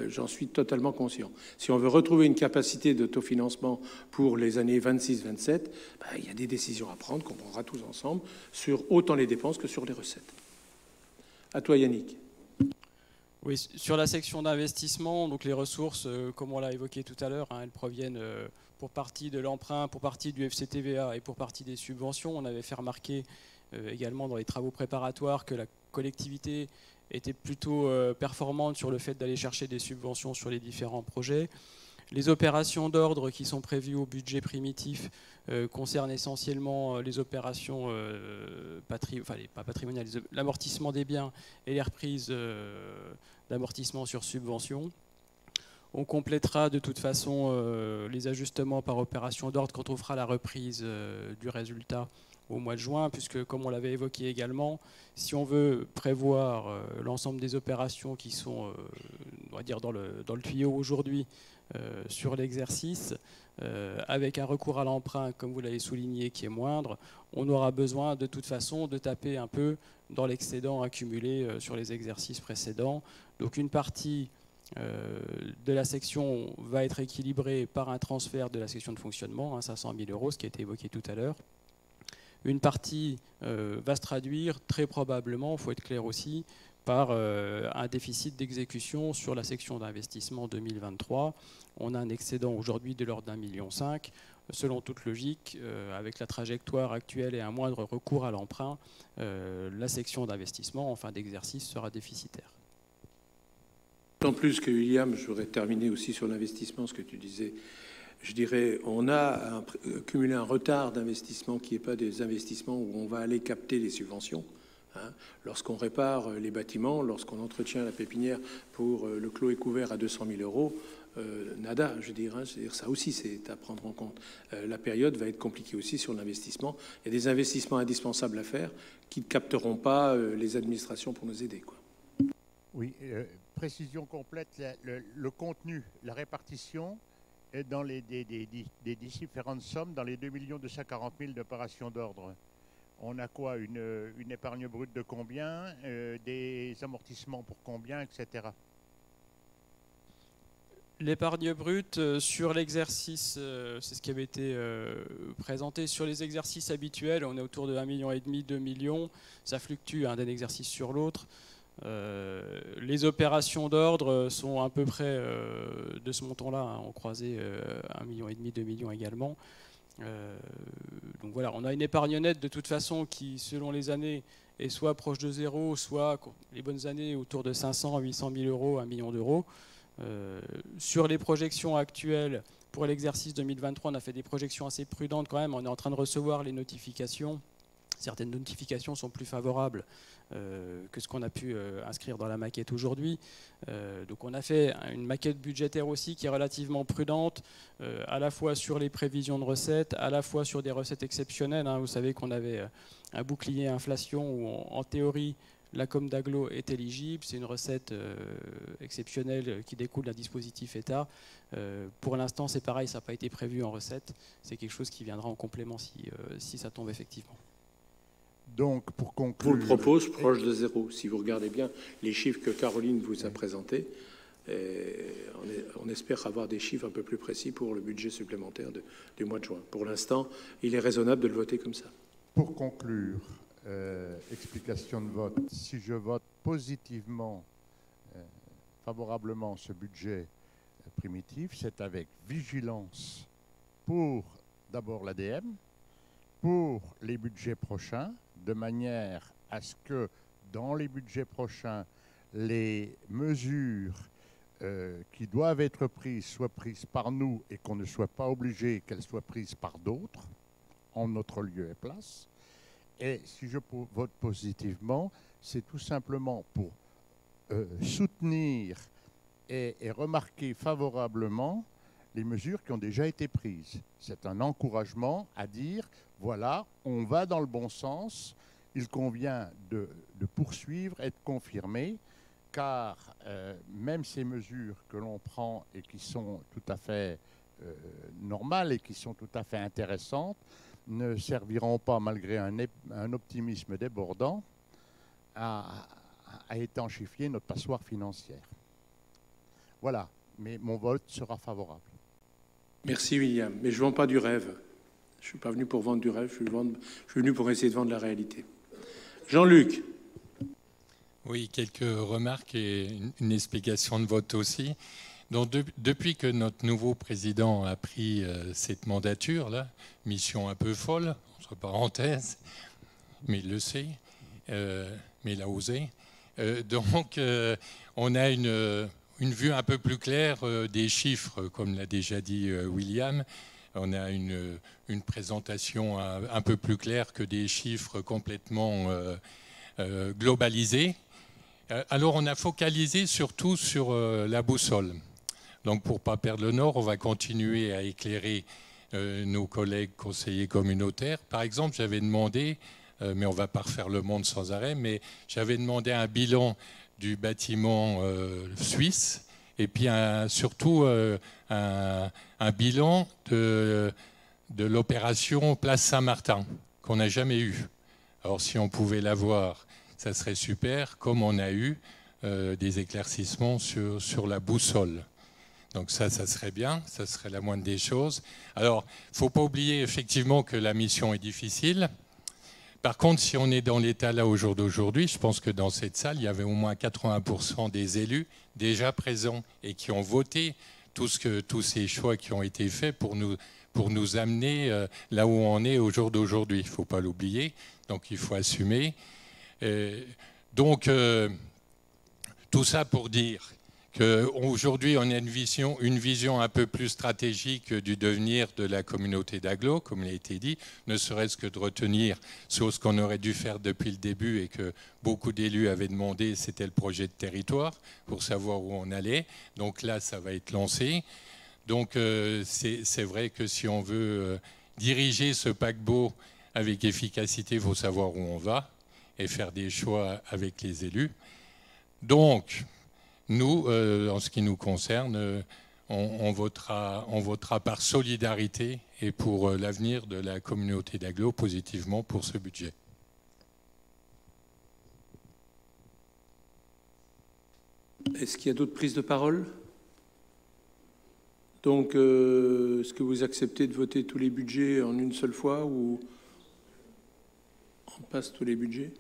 J'en suis totalement conscient. Si on veut retrouver une capacité d'autofinancement pour les années 26-27, il y a des décisions à prendre qu'on prendra tous ensemble sur autant les dépenses que sur les recettes. À toi, Yannick. Oui, sur la section d'investissement, donc les ressources, comme on l'a évoqué tout à l'heure, hein, elles proviennent pour partie de l'emprunt, pour partie du FCTVA et pour partie des subventions. On avait fait remarquer également dans les travaux préparatoires que la collectivité était plutôt performante sur le fait d'aller chercher des subventions sur les différents projets. Les opérations d'ordre qui sont prévues au budget primitif concernent essentiellement les opérations pas patrimoniales, l'amortissement des biens et les reprises d'amortissement sur subvention. On complétera de toute façon les ajustements par opération d'ordre quand on fera la reprise du résultat au mois de juin, puisque comme on l'avait évoqué également, si on veut prévoir l'ensemble des opérations qui sont on va dire dans le tuyau aujourd'hui sur l'exercice, avec un recours à l'emprunt, comme vous l'avez souligné, qui est moindre, on aura besoin de toute façon de taper un peu dans l'excédent accumulé sur les exercices précédents. Donc une partie de la section va être équilibrée par un transfert de la section de fonctionnement, 500 000 €, ce qui a été évoqué tout à l'heure. Une partie va se traduire très probablement, il faut être clair aussi, par un déficit d'exécution sur la section d'investissement 2023. On a un excédent aujourd'hui de l'ordre d'1,5 million. Selon toute logique, avec la trajectoire actuelle et un moindre recours à l'emprunt, la section d'investissement en fin d'exercice sera déficitaire. En plus que William, je voudrais terminer aussi sur l'investissement, ce que tu disais. Je dirais, on a accumulé un retard d'investissement qui n'est pas des investissements où on va aller capter les subventions. Hein. Lorsqu'on répare les bâtiments, lorsqu'on entretient la pépinière pour le clos et couvert à 200 000 €, nada, je veux dire, hein, ça aussi c'est à prendre en compte. La période va être compliquée aussi sur l'investissement. Il y a des investissements indispensables à faire qui ne capteront pas les administrations pour nous aider, quoi. Oui, précision complète, le contenu, la répartition est dans des différentes sommes, dans les 2 240 000 d'opérations d'ordre. On a quoi, une épargne brute de combien, des amortissements pour combien, etc. L'épargne brute sur l'exercice, c'est ce qui avait été présenté. Sur les exercices habituels, on est autour de 1,5 million, 2 millions. Ça fluctue d'un exercice sur l'autre. Les opérations d'ordre sont à peu près de ce montant-là. Hein. On croisait 1,5 million, 2 millions également. Donc voilà, on a une épargne nette de toute façon qui, selon les années, est soit proche de zéro, soit les bonnes années autour de 500 à 800 000 €, 1 million d'euros. Sur les projections actuelles, pour l'exercice 2023, on a fait des projections assez prudentes quand même. On est en train de recevoir les notifications. Certaines notifications sont plus favorables que ce qu'on a pu inscrire dans la maquette aujourd'hui. Donc on a fait une maquette budgétaire aussi qui est relativement prudente, à la fois sur les prévisions de recettes, à la fois sur des recettes exceptionnelles. Hein. Vous savez qu'on avait un bouclier inflation où en théorie la com d'agglo est éligible. C'est une recette exceptionnelle qui découle d'un dispositif État. Pour l'instant c'est pareil, ça n'a pas été prévu en recette. C'est quelque chose qui viendra en complément si ça tombe effectivement. Donc, pour conclure... Vous le propose proche de zéro. Si vous regardez bien les chiffres que Caroline vous a présentés, on espère avoir des chiffres un peu plus précis pour le budget supplémentaire du mois de juin. Pour l'instant, il est raisonnable de le voter comme ça. Pour conclure, explication de vote. Si je vote positivement, favorablement ce budget primitif, c'est avec vigilance pour d'abord l'ADM, pour les budgets prochains, de manière à ce que dans les budgets prochains, les mesures qui doivent être prises soient prises par nous et qu'on ne soit pas obligé qu'elles soient prises par d'autres, en notre lieu et place. Et si je vote positivement, c'est tout simplement pour soutenir et remarquer favorablement les mesures qui ont déjà été prises. C'est un encouragement à dire, voilà, on va dans le bon sens, il convient de poursuivre et de confirmer, car même ces mesures que l'on prend et qui sont tout à fait normales et qui sont tout à fait intéressantes, ne serviront pas, malgré un optimisme débordant, à étanchifier notre passoire financière. Voilà, mais mon vote sera favorable. Merci William, mais je ne vends pas du rêve. Je ne suis pas venu pour vendre du rêve, je suis venu pour essayer de vendre la réalité. Jean-Luc. Oui, quelques remarques et une explication de vote aussi. Donc, depuis que notre nouveau président a pris cette mandature-là, mission un peu folle, entre parenthèses, mais il le sait, mais il a osé. Donc, on a une vue un peu plus claire des chiffres, comme l'a déjà dit William. On a une présentation un peu plus claire que des chiffres complètement globalisés. Alors, on a focalisé surtout sur la boussole. Donc, pour ne pas perdre le nord, on va continuer à éclairer nos collègues conseillers communautaires. Par exemple, j'avais demandé, mais on ne va pas refaire le monde sans arrêt, mais j'avais demandé un bilan du bâtiment suisse et puis surtout un bilan de l'opération Place Saint-Martin qu'on n'a jamais eu. Alors, si on pouvait l'avoir, ça serait super, comme on a eu des éclaircissements sur la boussole. Donc ça serait bien, ça serait la moindre des choses. Alors, il ne faut pas oublier effectivement que la mission est difficile. Par contre, si on est dans l'état là au jour d'aujourd'hui, je pense que dans cette salle, il y avait au moins 80% des élus déjà présents et qui ont voté tous ces choix qui ont été faits pour nous amener là où on est au jour d'aujourd'hui. Il ne faut pas l'oublier, donc il faut assumer. Donc, tout ça pour dire qu'aujourd'hui, on a une vision un peu plus stratégique du devenir de la communauté d'agglo, comme il a été dit, ne serait-ce que de retenir ce qu'on aurait dû faire depuis le début et que beaucoup d'élus avaient demandé, c'était le projet de territoire pour savoir où on allait. Donc là, ça va être lancé. Donc c'est vrai que si on veut diriger ce paquebot avec efficacité, il faut savoir où on va et faire des choix avec les élus. Donc, nous, en ce qui nous concerne, on votera par solidarité et pour l'avenir de la communauté d'agglo positivement pour ce budget. Est-ce qu'il y a d'autres prises de parole? Donc, est-ce que vous acceptez de voter tous les budgets en une seule fois ou on passe tous les budgets?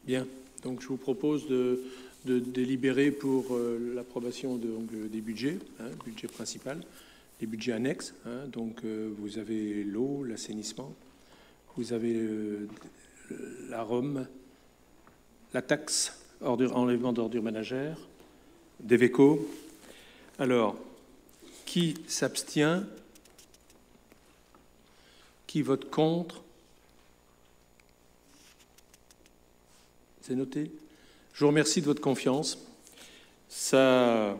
Bien. Donc, je vous propose de délibérer pour l'approbation des budgets, budget principal, les budgets annexes. Donc, vous avez l'eau, l'assainissement, vous avez la ROM, la taxe, enlèvement d'ordures ménagères, DEVECO. Alors, qui s'abstient? Qui vote contre? C'est noté. Je vous remercie de votre confiance. Ça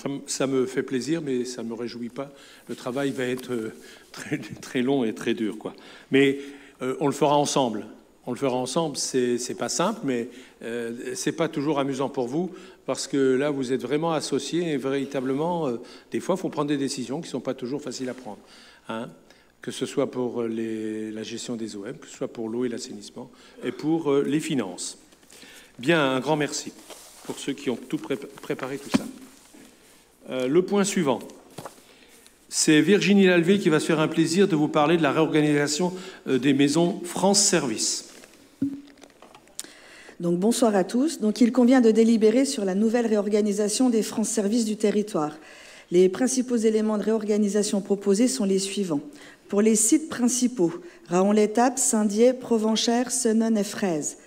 me fait plaisir, mais ça ne me réjouit pas. Le travail va être très, très long et très dur, quoi. Mais on le fera ensemble. On le fera ensemble. C'est pas simple, mais c'est pas toujours amusant pour vous, parce que là, vous êtes vraiment associés et véritablement, des fois, il faut prendre des décisions qui ne sont pas toujours faciles à prendre. Que ce soit pour la gestion des OM, que ce soit pour l'eau et l'assainissement, et pour les finances. Bien, un grand merci pour ceux qui ont tout préparé tout ça. Le point suivant, c'est Virginie Lalvé qui va se faire un plaisir de vous parler de la réorganisation des maisons France Service. Donc, bonsoir à tous. Donc, il convient de délibérer sur la nouvelle réorganisation des France Service du territoire. Les principaux éléments de réorganisation proposés sont les suivants. Pour les sites principaux, Raon-l'Étape, Saint-Dié, Provenchères, Senones et Fraises.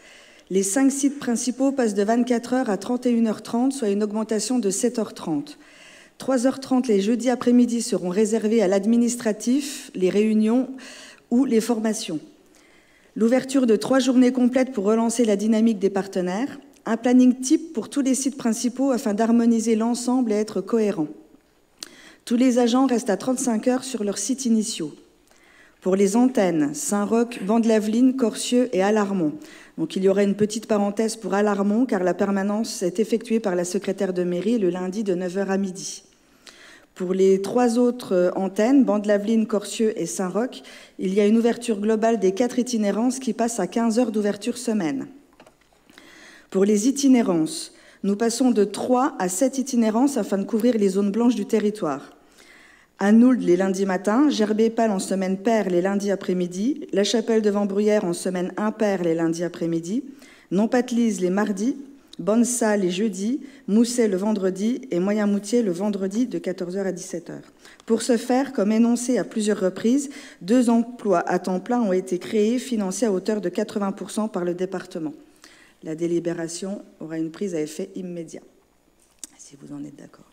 Les 5 sites principaux passent de 24h à 31h30, soit une augmentation de 7h30. 3h30 les jeudis après-midi seront réservés à l'administratif, les réunions ou les formations. L'ouverture de 3 journées complètes pour relancer la dynamique des partenaires. Un planning type pour tous les sites principaux afin d'harmoniser l'ensemble et être cohérent. Tous les agents restent à 35 heures sur leurs sites initiaux. Pour les antennes, Saint-Roch, Bande-Laveline, Corcieux et Alarmont. Donc il y aura une petite parenthèse pour Alarmont car la permanence est effectuée par la secrétaire de mairie le lundi de 9h à midi. Pour les 3 autres antennes, Bande-Laveline, Corcieux et Saint-Roch, il y a une ouverture globale des 4 itinérances qui passent à 15 heures d'ouverture semaine. Pour les itinérances, nous passons de 3 à 7 itinérances afin de couvrir les zones blanches du territoire. Anould les lundis matins, Gerbet-Pal en semaine paire les lundis après-midi, La Chapelle-de-Vent-Bruyère en semaine impaire les lundis après-midi, Nompatelise les mardis, Bonnesa les jeudis, Mousset le vendredi et Moyen-Moutier le vendredi de 14h à 17h. Pour ce faire, comme énoncé à plusieurs reprises, 2 emplois à temps plein ont été créés, financés à hauteur de 80% par le département. La délibération aura une prise à effet immédiat, si vous en êtes d'accord.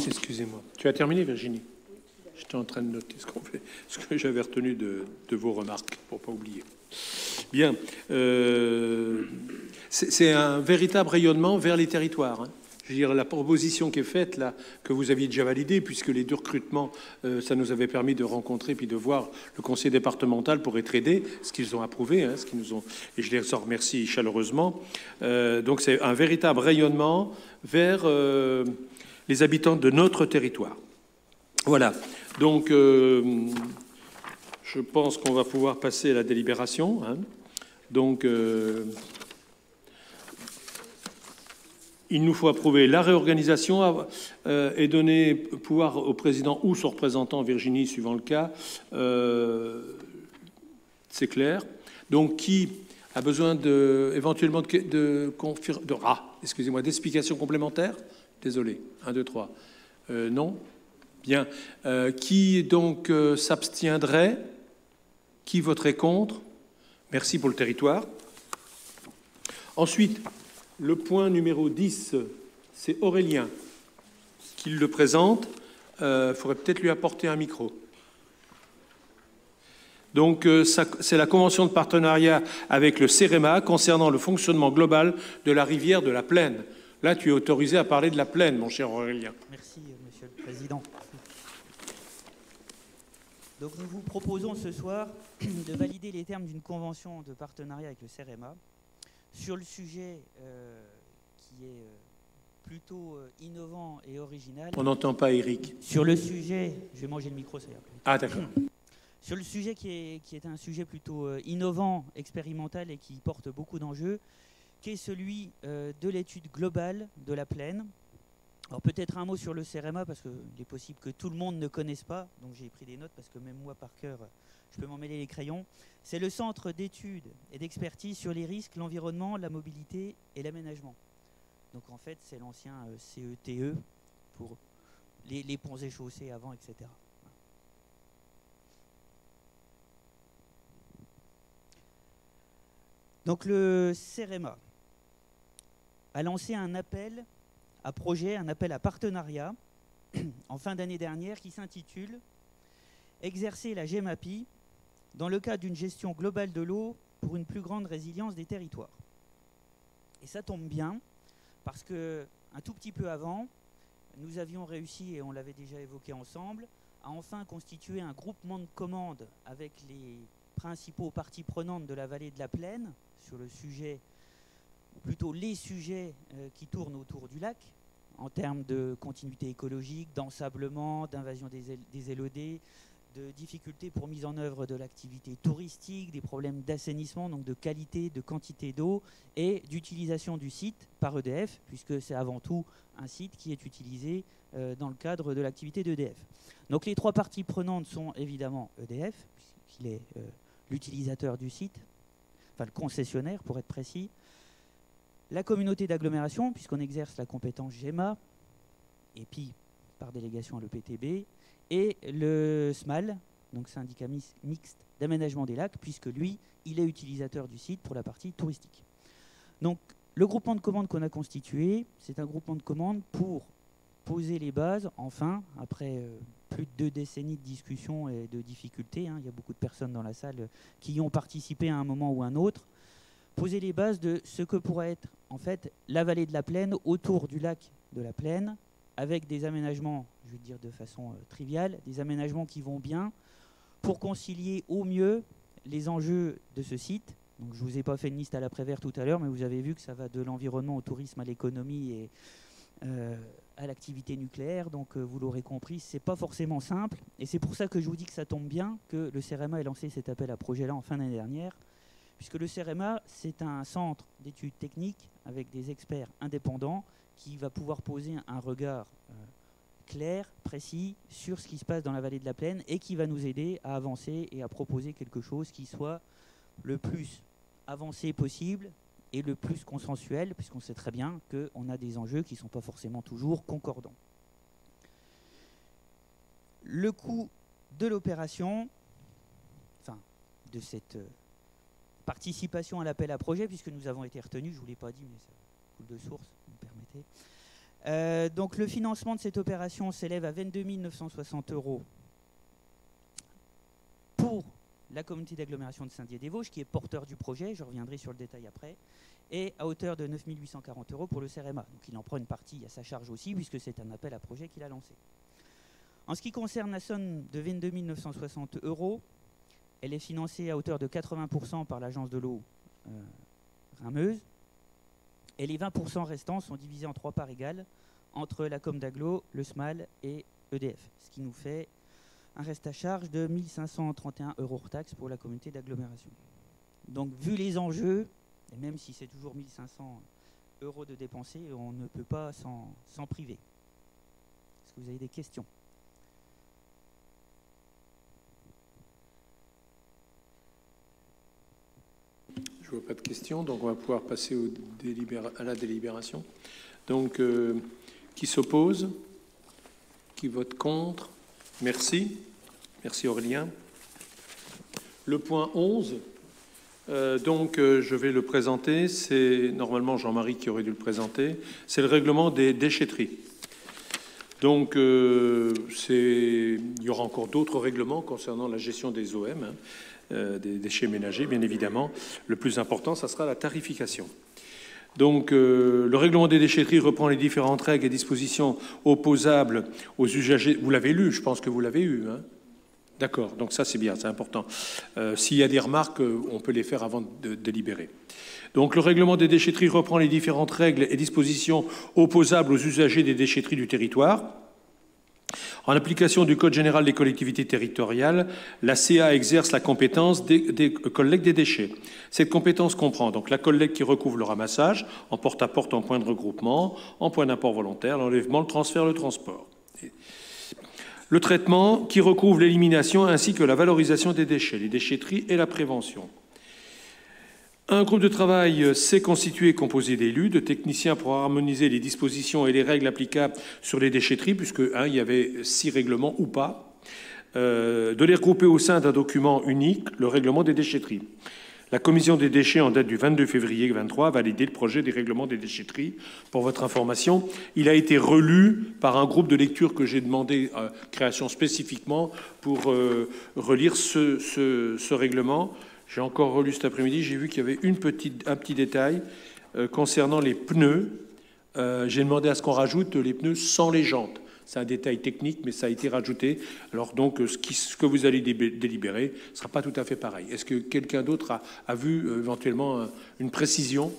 Excusez-moi. Tu as terminé, Virginie? J'étais en train de noter ce que j'avais retenu de vos remarques, pour ne pas oublier. Bien. C'est un véritable rayonnement vers les territoires. Hein. Je veux dire, la proposition qui est faite, là, que vous aviez déjà validée, puisque les 2 recrutements, ça nous avait permis de rencontrer puis de voir le conseil départemental pour être aidé, ce qu'ils ont approuvé, hein, et je les en remercie chaleureusement. Donc c'est un véritable rayonnement vers les habitants de notre territoire. Voilà. Donc, je pense qu'on va pouvoir passer à la délibération. Hein. Donc, il nous faut approuver la réorganisation et donner pouvoir au président ou son représentant, Virginie, suivant le cas. C'est clair. Donc, qui a besoin éventuellement d'explications complémentaires? Désolé. 1, 2, 3. Non? Bien. Qui donc s'abstiendrait? Qui voterait contre? Merci pour le territoire. Ensuite, le point numéro 10, c'est Aurélien qui le présente. Il faudrait peut-être lui apporter un micro. Donc, c'est la convention de partenariat avec le CEREMA concernant le fonctionnement global de la rivière de la Plaine. Là, tu es autorisé à parler de la Plaine, mon cher Aurélien. Merci, Monsieur le Président. Donc, nous vous proposons ce soir de valider les termes d'une convention de partenariat avec le CEREMA sur le sujet qui est plutôt innovant et original. On n'entend pas Eric. Sur le sujet, je vais manger le micro, ça ira. Ah, d'accord. Sur le sujet qui est un sujet plutôt innovant, expérimental et qui porte beaucoup d'enjeux, qui est celui de l'étude globale de la plaine. Alors peut-être un mot sur le CEREMA, parce qu'il est possible que tout le monde ne connaisse pas, donc j'ai pris des notes, parce que même moi, par cœur, je peux m'en mêler les crayons. C'est le centre d'études et d'expertise sur les risques, l'environnement, la mobilité et l'aménagement. Donc en fait, c'est l'ancien CETE pour les ponts et chaussées avant, etc. Donc le CEREMA a lancé un appel à projet, un appel à partenariat en fin d'année dernière qui s'intitule « Exercer la GEMAPI dans le cadre d'une gestion globale de l'eau pour une plus grande résilience des territoires ». Et ça tombe bien parce qu'un tout petit peu avant, nous avions réussi, et on l'avait déjà évoqué ensemble, à enfin constituer un groupement de commandes avec les principaux parties prenantes de la vallée de la Plaine sur le sujet, ou plutôt les sujets qui tournent autour du lac, en termes de continuité écologique, d'ensablement, d'invasion des LED, de difficultés pour mise en œuvre de l'activité touristique, des problèmes d'assainissement, donc de qualité, de quantité d'eau et d'utilisation du site par EDF, puisque c'est avant tout un site qui est utilisé dans le cadre de l'activité d'EDF. Donc les 3 parties prenantes sont évidemment EDF, puisqu'il est l'utilisateur du site, enfin le concessionnaire pour être précis, la communauté d'agglomération, puisqu'on exerce la compétence GEMA, et puis par délégation à l'EPTB, et le SMAL, donc syndicat mixte d'aménagement des lacs, puisque lui, il est utilisateur du site pour la partie touristique. Donc le groupement de commandes qu'on a constitué, c'est un groupement de commandes pour poser les bases, enfin, après plus de 2 décennies de discussions et de difficultés, hein, il y a beaucoup de personnes dans la salle qui y ont participé à un moment ou un autre, poser les bases de ce que pourrait être en fait la vallée de la Plaine autour du lac de la Plaine, avec des aménagements, je vais dire de façon triviale, des aménagements qui vont bien pour concilier au mieux les enjeux de ce site. Donc, je ne vous ai pas fait une liste à l'après-vert tout à l'heure, mais vous avez vu que ça va de l'environnement au tourisme, à l'économie et à l'activité nucléaire. Donc, vous l'aurez compris, ce n'est pas forcément simple. Et c'est pour ça que je vous dis que ça tombe bien que le CEREMA ait lancé cet appel à projet-là en fin d'année dernière, puisque le CEREMA, c'est un centre d'études techniques avec des experts indépendants qui va pouvoir poser un regard clair, précis, sur ce qui se passe dans la vallée de la Plaine et qui va nous aider à avancer et à proposer quelque chose qui soit le plus avancé possible et le plus consensuel, puisqu'on sait très bien qu'on a des enjeux qui ne sont pas forcément toujours concordants. Le coût de l'opération, enfin, de cette participation à l'appel à projet, puisque nous avons été retenus, je ne vous l'ai pas dit, mais ça coule de source, vous me permettez. Donc le financement de cette opération s'élève à 22 960 € pour la communauté d'agglomération de Saint-Dié-des-Vosges, qui est porteur du projet, je reviendrai sur le détail après, et à hauteur de 9 840 € pour le CEREMA. Donc il en prend une partie à sa charge aussi, puisque c'est un appel à projet qu'il a lancé. En ce qui concerne la somme de 22 960 €, elle est financée à hauteur de 80% par l'agence de l'eau Reimeuse, et les 20% restants sont divisés en 3 parts égales entre la com d'agglo, le SMAL et EDF, ce qui nous fait un reste à charge de 1 531 € hors taxe pour la communauté d'agglomération. Donc vu les enjeux, et même si c'est toujours 1 500 € de dépensés, on ne peut pas s'en priver. Est-ce que vous avez des questions ? Je ne vois pas de questions, donc on va pouvoir passer à la délibération. Donc, qui s'oppose? Qui vote contre? Merci. Merci Aurélien. Le point 11, je vais le présenter. C'est normalement Jean-Marie qui aurait dû le présenter. C'est le règlement des déchetteries. Donc, il y aura encore d'autres règlements concernant la gestion des OM, des déchets ménagers, bien évidemment. Le plus important, ça sera la tarification. Donc, le règlement des déchetteries reprend les différentes règles et dispositions opposables aux usagers. Vous l'avez lu, je pense que vous l'avez eu, hein ? D'accord, donc ça c'est bien, c'est important. S'il y a des remarques, on peut les faire avant de délibérer. Donc le règlement des déchetteries reprend les différentes règles et dispositions opposables aux usagers des déchetteries du territoire. En application du Code général des collectivités territoriales, la CA exerce la compétence des collectes des déchets. Cette compétence comprend donc la collecte qui recouvre le ramassage, en porte-à-porte, en point de regroupement, en point d'apport volontaire, l'enlèvement, le transfert, le transport. Le traitement qui recouvre l'élimination ainsi que la valorisation des déchets, les déchetteries et la prévention. Un groupe de travail s'est constitué et composé d'élus, de techniciens pour harmoniser les dispositions et les règles applicables sur les déchetteries, puisque il y avait 6 règlements ou pas, de les regrouper au sein d'un document unique, le règlement des déchetteries. La commission des déchets, en date du 22 février 2023, a validé le projet des règlements des déchetteries. Pour votre information, il a été relu par un groupe de lecture que j'ai demandé création spécifiquement pour relire ce règlement. J'ai encore relu cet après-midi, j'ai vu qu'il y avait un petit détail concernant les pneus. J'ai demandé à ce qu'on rajoute les pneus sans les jantes. C'est un détail technique, mais ça a été rajouté. Alors donc, ce que vous allez délibérer ne sera pas tout à fait pareil. Est-ce que quelqu'un d'autre a vu éventuellement une précision?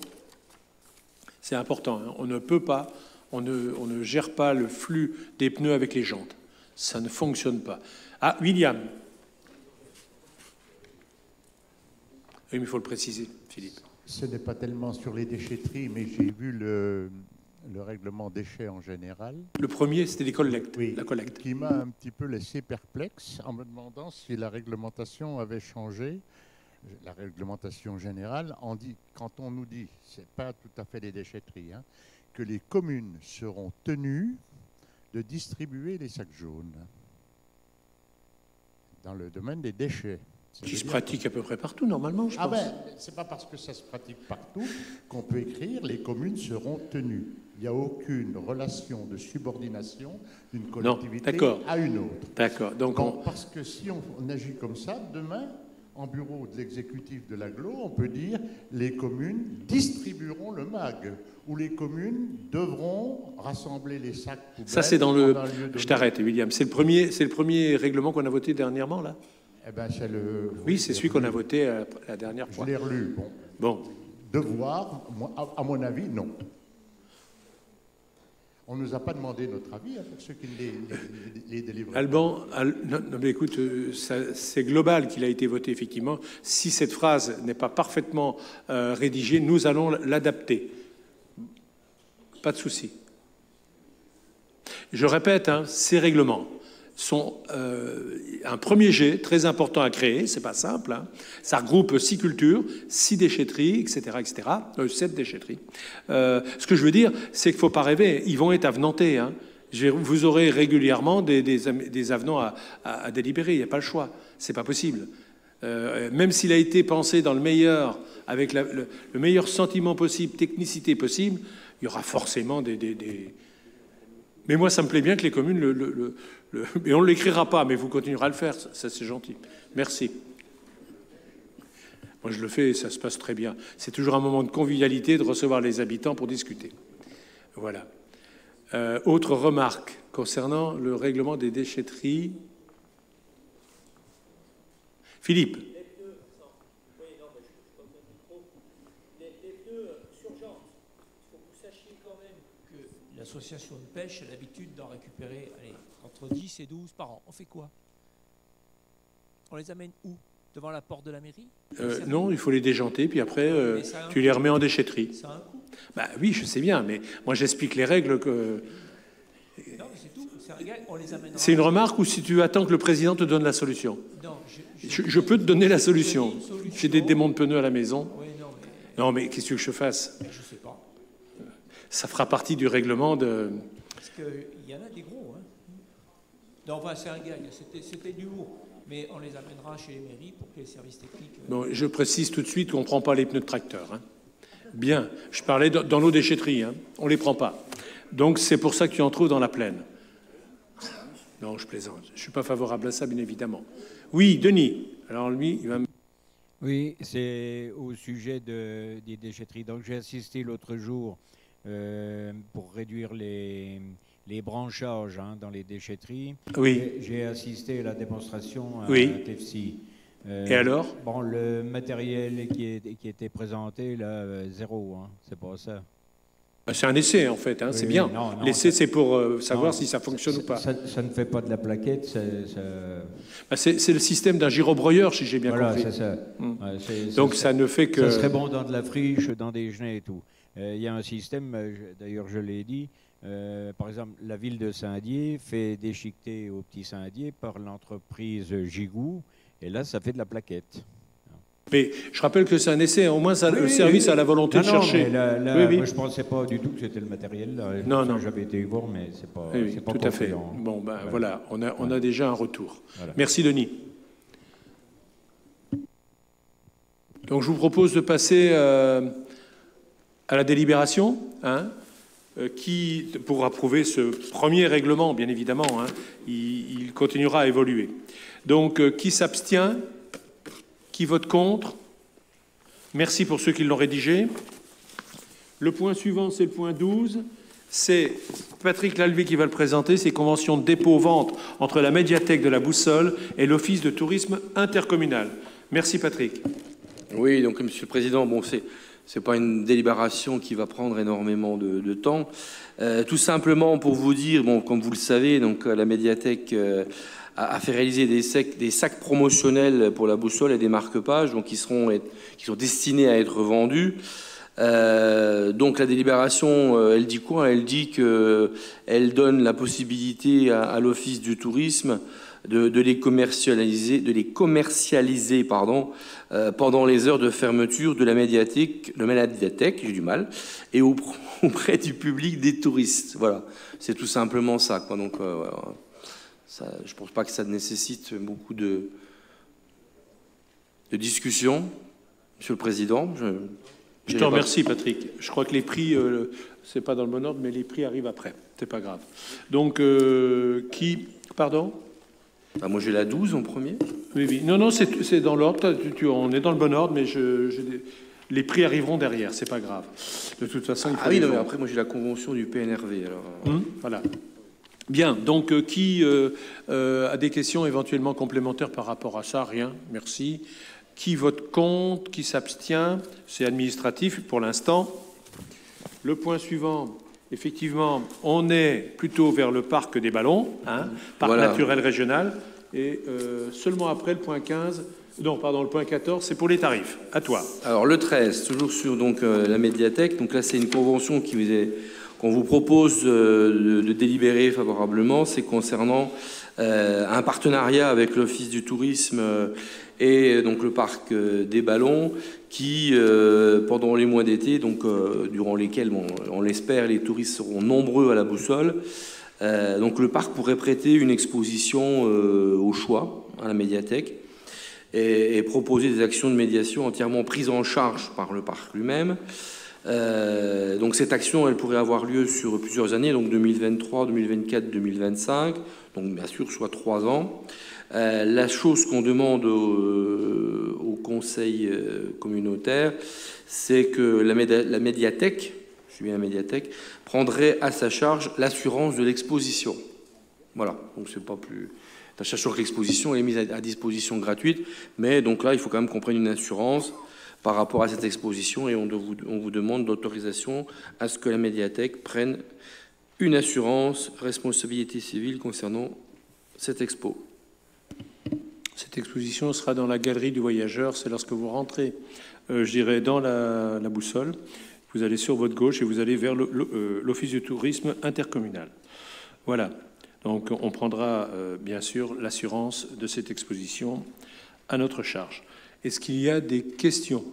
C'est important. Hein. On ne peut pas, on ne gère pas le flux des pneus avec les jantes. Ça ne fonctionne pas. Ah, William. Oui, mais il faut le préciser, Philippe. Ce n'est pas tellement sur les déchetteries, mais j'ai vu le règlement déchets en général. Le premier, c'était les collectes, oui, la collecte. Qui m'a un petit peu laissé perplexe en me demandant si la réglementation avait changé, la réglementation générale, quand on nous dit, ce n'est pas tout à fait les déchetteries, hein, que les communes seront tenues de distribuer les sacs jaunes dans le domaine des déchets. Qui se pratique à peu près partout, normalement, je pense. C'est pas parce que ça se pratique partout qu'on peut écrire « les communes seront tenues ». Il n'y a aucune relation de subordination d'une collectivité à une autre. D'accord. Donc parce que si on agit comme ça, demain, en bureau de l'exécutif de l'agglo, on peut dire les communes distribueront le MAG, ou les communes devront rassembler les sacs poubelles. Ça, c'est dans le... Je t'arrête, William. C'est le premier règlement qu'on a voté dernièrement, là? Eh ben, c'est le... Oui, c'est celui qu'on a voté la dernière fois. Je l'ai relu. Bon. Devoir, à mon avis, non. On ne nous a pas demandé notre avis pour ceux qui les délivrent. Alban, non, mais écoute, c'est global qu'il a été voté, effectivement. Si cette phrase n'est pas parfaitement rédigée, nous allons l'adapter. Pas de souci. Je répète, ces règlements sont un premier jet très important à créer, c'est pas simple. Ça regroupe 6 cultures, 6 déchetteries, etc., 7 déchetteries. Ce que je veux dire, c'est qu'il ne faut pas rêver, ils vont être avenantés. Vous aurez régulièrement des avenants à délibérer, il n'y a pas le choix, c'est pas possible. Même s'il a été pensé dans le meilleur, avec le meilleur sentiment possible, technicité possible, il y aura forcément des... Mais moi, ça me plaît bien que les communes et on ne l'écrira pas, mais vous continuerez à le faire, ça c'est gentil. Merci. Moi je le fais et ça se passe très bien. C'est toujours un moment de convivialité de recevoir les habitants pour discuter. Voilà. Autre remarque concernant le règlement des déchetteries. Philippe. L'association de pêche a l'habitude d'en récupérer entre 10 et 12 par an. On fait quoi? On les amène où? Devant la porte de la mairie? Non, il faut les déjanter, puis après, tu les remets en déchetterie. Ça a un coût? Oui, je sais bien, mais moi j'explique les règles que... Non, mais c'est tout. On les amènera... C'est une remarque ou si tu attends que le président te donne la solution? Non, je peux te donner la solution. J'ai des démonts de pneus à la maison. Oui, non, mais qu'est-ce que je fasse? Je ne sais pas. Ça fera partie du règlement de... Parce qu'il y en a des gros. Non, enfin, c'est un gag. C'était du haut. Mais on les amènera chez les mairies pour que les services techniques... Bon, je précise tout de suite qu'on ne prend pas les pneus de tracteur. Bien. Je parlais dans nos déchetteries. On ne les prend pas. Donc, c'est pour ça que tu en trouves dans la plaine. Non, je plaisante. Je ne suis pas favorable à ça, bien évidemment. Oui, Denis. Alors, lui, il va... Oui, c'est au sujet des déchetteries. Donc, j'ai assisté l'autre jour... pour réduire les branchages dans les déchetteries. Oui. J'ai assisté à la démonstration à TFC. Et alors? Bon, le matériel qui était présenté, là, zéro, c'est pas ça. C'est un essai, en fait, c'est bien. L'essai, c'est pour savoir si ça fonctionne ou pas. Ça ne fait pas de la plaquette, c'est le système d'un gyrobroyeur, si j'ai bien compris. Voilà, c'est ça. Donc, ça ne fait que... Ça serait bon dans de la friche, dans des genêts et tout. Il y a un système, d'ailleurs je l'ai dit, par exemple la ville de Saint-Dié fait déchiqueter au petit Saint-Dié par l'entreprise Gigou, et là ça fait de la plaquette. Mais je rappelle que c'est un essai, au moins le service a la volonté de chercher. Moi je ne pensais pas du tout que c'était le matériel. Là. Non. J'avais été voir, mais c'est pas... c'est pas tout à fait. Bon, voilà, on a déjà un retour. Voilà. Merci Denis. Donc je vous propose de passer... à la délibération, qui, pour approuver ce premier règlement, bien évidemment, il continuera à évoluer. Donc, qui s'abstient? Qui vote contre? Merci pour ceux qui l'ont rédigé. Le point suivant, c'est le point 12. C'est Patrick Lalvé qui va le présenter. C'est convention de dépôt-vente entre la médiathèque de la Boussole et l'Office de tourisme intercommunal. Merci Patrick. Oui, donc Monsieur le Président, c'est pas une délibération qui va prendre énormément de temps. Tout simplement pour vous dire, comme vous le savez, donc la médiathèque a fait réaliser des sacs promotionnels pour la Boussole et des marque-pages, donc qui sont destinés à être vendus. Donc la délibération, elle dit quoi? Elle dit qu'elle donne la possibilité à l'Office du tourisme de les commercialiser, pendant les heures de fermeture de la médiathèque, j'ai du mal, et auprès du public des touristes. Voilà, c'est tout simplement ça, quoi. Donc, ça, je ne pense pas que ça nécessite beaucoup de discussion, Monsieur le Président. Je te remercie, Patrick. Je crois que les prix, c'est pas dans le bon ordre, mais les prix arrivent après. C'est pas grave. Donc, qui... Pardon ? Moi, j'ai la 12 en premier. Oui, oui. Non, non, c'est dans l'ordre. On est dans le bon ordre, mais les prix arriveront derrière. C'est pas grave. De toute façon, il faut. Ah oui, non, mais après, moi, j'ai la convention du PNRV. Alors. Voilà. Bien. Donc, qui a des questions éventuellement complémentaires par rapport à ça? Rien. Merci. Qui vote contre? Qui s'abstient? C'est administratif pour l'instant. Le point suivant. Effectivement, on est plutôt vers le parc des ballons, parc naturel régional, et seulement après le point 15, non, pardon, le point 14, c'est pour les tarifs. À toi. Alors le 13, toujours sur donc la médiathèque. Donc là, c'est une convention qu'on vous propose de délibérer favorablement. C'est concernant un partenariat avec l'Office du tourisme et donc le parc des ballons, qui, pendant les mois d'été, donc durant lesquels, on l'espère, les touristes seront nombreux à la Boussole, donc le parc pourrait prêter une exposition au choix à la médiathèque et proposer des actions de médiation entièrement prises en charge par le parc lui-même. Donc cette action, elle pourrait avoir lieu sur plusieurs années, donc 2023, 2024, 2025, donc bien sûr soit 3 ans. La chose qu'on demande au conseil communautaire, c'est que la médiathèque, je suis bien la médiathèque, prendrait à sa charge l'assurance de l'exposition. Voilà, donc c'est pas plus... Sachant que l'exposition est mise à disposition gratuite, mais donc là, il faut quand même qu'on prenne une assurance par rapport à cette exposition, et on vous demande d'autorisation à ce que la médiathèque prenne une assurance responsabilité civile concernant cette expo. Cette exposition sera dans la galerie du voyageur. C'est lorsque vous rentrez, je dirais, dans la Boussole, vous allez sur votre gauche et vous allez vers l'Office du tourisme intercommunal. Voilà. Donc on prendra bien sûr l'assurance de cette exposition à notre charge. Est-ce qu'il y a des questions?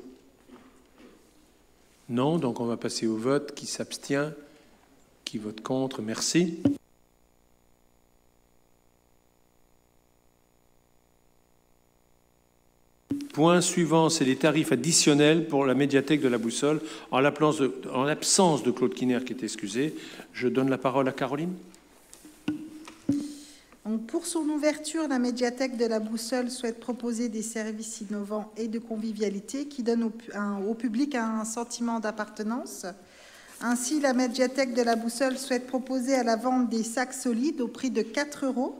Non, donc on va passer au vote. Qui s'abstient? Qui vote contre? Merci. Point suivant, c'est les tarifs additionnels pour la médiathèque de la Boussole. En l'absence de Claude Kiner qui est excusé, je donne la parole à Caroline. Donc pour son ouverture, la médiathèque de la Boussole souhaite proposer des services innovants et de convivialité qui donnent au public un sentiment d'appartenance. Ainsi, la médiathèque de la Boussole souhaite proposer à la vente des sacs solides au prix de 4 €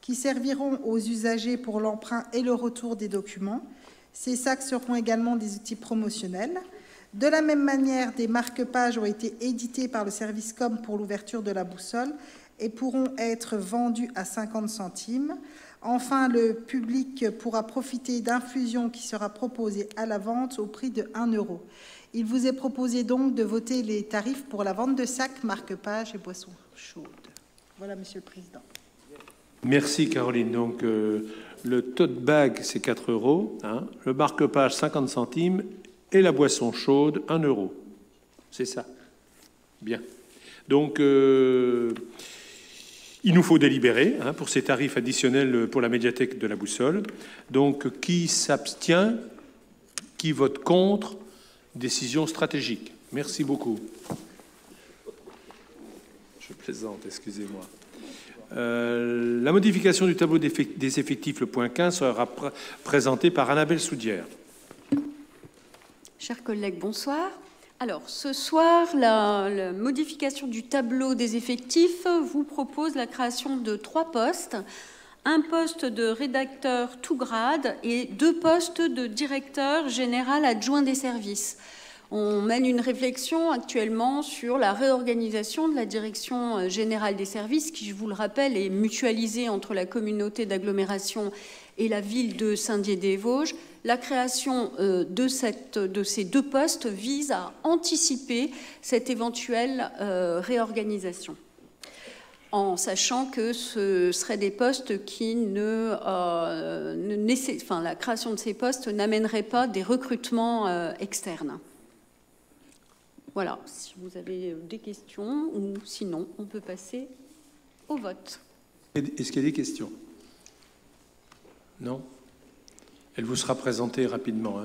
qui serviront aux usagers pour l'emprunt et le retour des documents. Ces sacs seront également des outils promotionnels. De la même manière, des marque-pages ont été édités par le service com pour l'ouverture de la Boussole et pourront être vendus à 50 centimes. Enfin, le public pourra profiter d'infusion qui sera proposée à la vente au prix de 1 €. Il vous est proposé donc de voter les tarifs pour la vente de sacs, marque-pages et boissons chaudes. Voilà, Monsieur le Président. Merci Caroline. Donc le tote bag, c'est 4 €, le marque-page 50 centimes et la boisson chaude 1 €. C'est ça. Bien. Donc il nous faut délibérer pour ces tarifs additionnels pour la médiathèque de la Boussole. Donc qui s'abstient? Qui vote contre? Décision stratégique. Merci beaucoup. Je plaisante, excusez-moi. La modification du tableau des effectifs, le point 15, sera présentée par Annabelle Soudière. Chers collègues, bonsoir. Alors, ce soir, la modification du tableau des effectifs vous propose la création de 3 postes. Un poste de rédacteur tout grade et 2 postes de directeur général adjoint des services. On mène une réflexion actuellement sur la réorganisation de la direction générale des services, qui, je vous le rappelle, est mutualisée entre la communauté d'agglomération et la ville de Saint-Dié-des-Vosges. La création de ces 2 postes vise à anticiper cette éventuelle réorganisation, en sachant que ce seraient des postes qui la création de ces postes n'amènerait pas des recrutements externes. Voilà, si vous avez des questions, ou sinon, on peut passer au vote. Est-ce qu'il y a des questions? Non? Elle vous sera présentée rapidement.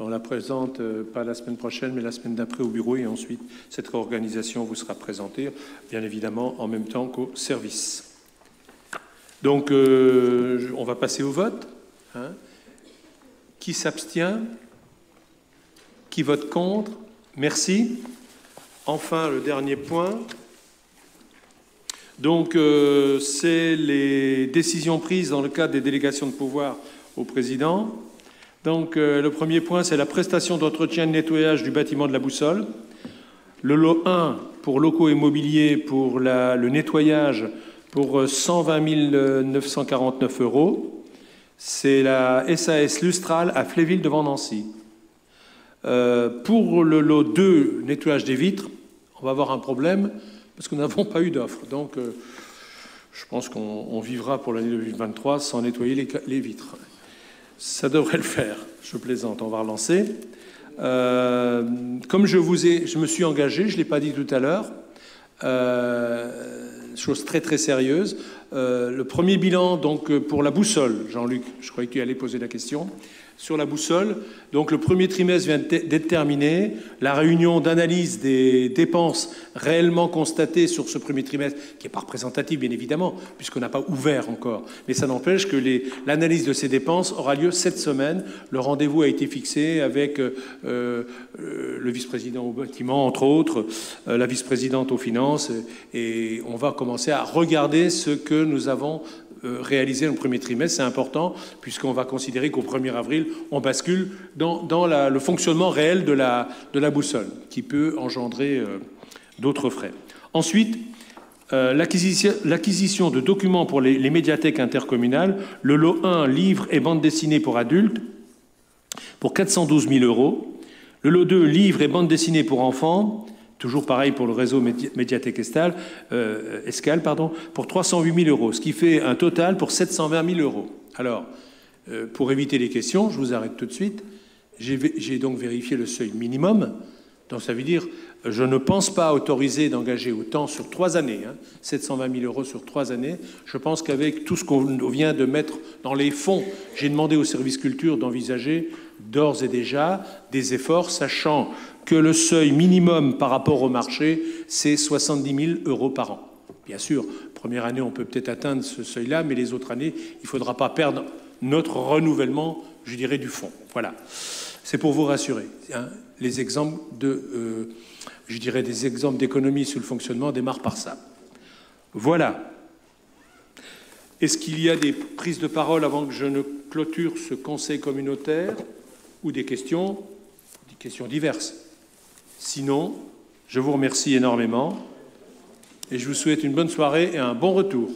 On la présente pas la semaine prochaine, mais la semaine d'après au bureau, et ensuite, cette réorganisation vous sera présentée, bien évidemment, en même temps qu'au service. Donc, on va passer au vote. Hein. Qui s'abstient? Qui vote contre? Merci. Enfin, le dernier point. Donc, c'est les décisions prises dans le cadre des délégations de pouvoir au président. Donc, le premier point, c'est la prestation d'entretien et de nettoyage du bâtiment de la Boussole. Le lot 1, pour locaux et mobilier, pour le nettoyage, pour 120 949 €. C'est la SAS Lustral à Fléville devant Nancy. Pour le lot 2, nettoyage des vitres, on va avoir un problème parce que nous n'avons pas eu d'offre. Donc, je pense qu'on vivra pour l'année 2023 sans nettoyer les vitres. Ça devrait le faire. Je plaisante, on va relancer. Comme je me suis engagé, je ne l'ai pas dit tout à l'heure, chose très très sérieuse. Le premier bilan donc, pour la Boussole, Jean-Luc, je croyais que tu allais poser la question, sur la Boussole. Donc le premier trimestre vient d'être terminé. La réunion d'analyse des dépenses réellement constatées sur ce premier trimestre, qui n'est pas représentative bien évidemment, puisqu'on n'a pas ouvert encore, mais ça n'empêche que l'analyse de ces dépenses aura lieu cette semaine. Le rendez-vous a été fixé avec le vice-président au bâtiment, entre autres, la vice-présidente aux finances, et on va commencer à regarder ce que nous avons réalisé dans le premier trimestre. C'est important, puisqu'on va considérer qu'au 1er avril, on bascule dans le fonctionnement réel de la Boussole, qui peut engendrer d'autres frais. Ensuite, l'acquisition de documents pour les médiathèques intercommunales, le lot 1, livres et bandes dessinées pour adultes, pour 412 000 €. Le lot 2, livres et bandes dessinées pour enfants, toujours pareil pour le réseau Médiathèque Escale, pour 308 000 €, ce qui fait un total pour 720 000 €. Alors, pour éviter les questions, je vous arrête tout de suite, j'ai donc vérifié le seuil minimum, donc ça veut dire, je ne pense pas autoriser d'engager autant sur 3 années, 720 000 € sur 3 années. Je pense qu'avec tout ce qu'on vient de mettre dans les fonds, j'ai demandé au service culture d'envisager d'ores et déjà des efforts, sachant que le seuil minimum par rapport au marché, c'est 70 000 € par an. Bien sûr, première année, on peut peut-être atteindre ce seuil-là, mais les autres années, il ne faudra pas perdre notre renouvellement, je dirais, du fonds. Voilà. C'est pour vous rassurer. Les exemples je dirais, des exemples d'économie sur le fonctionnement démarrent par ça. Voilà. Est-ce qu'il y a des prises de parole avant que je ne clôture ce conseil communautaire ou des questions diverses? Sinon, je vous remercie énormément et je vous souhaite une bonne soirée et un bon retour.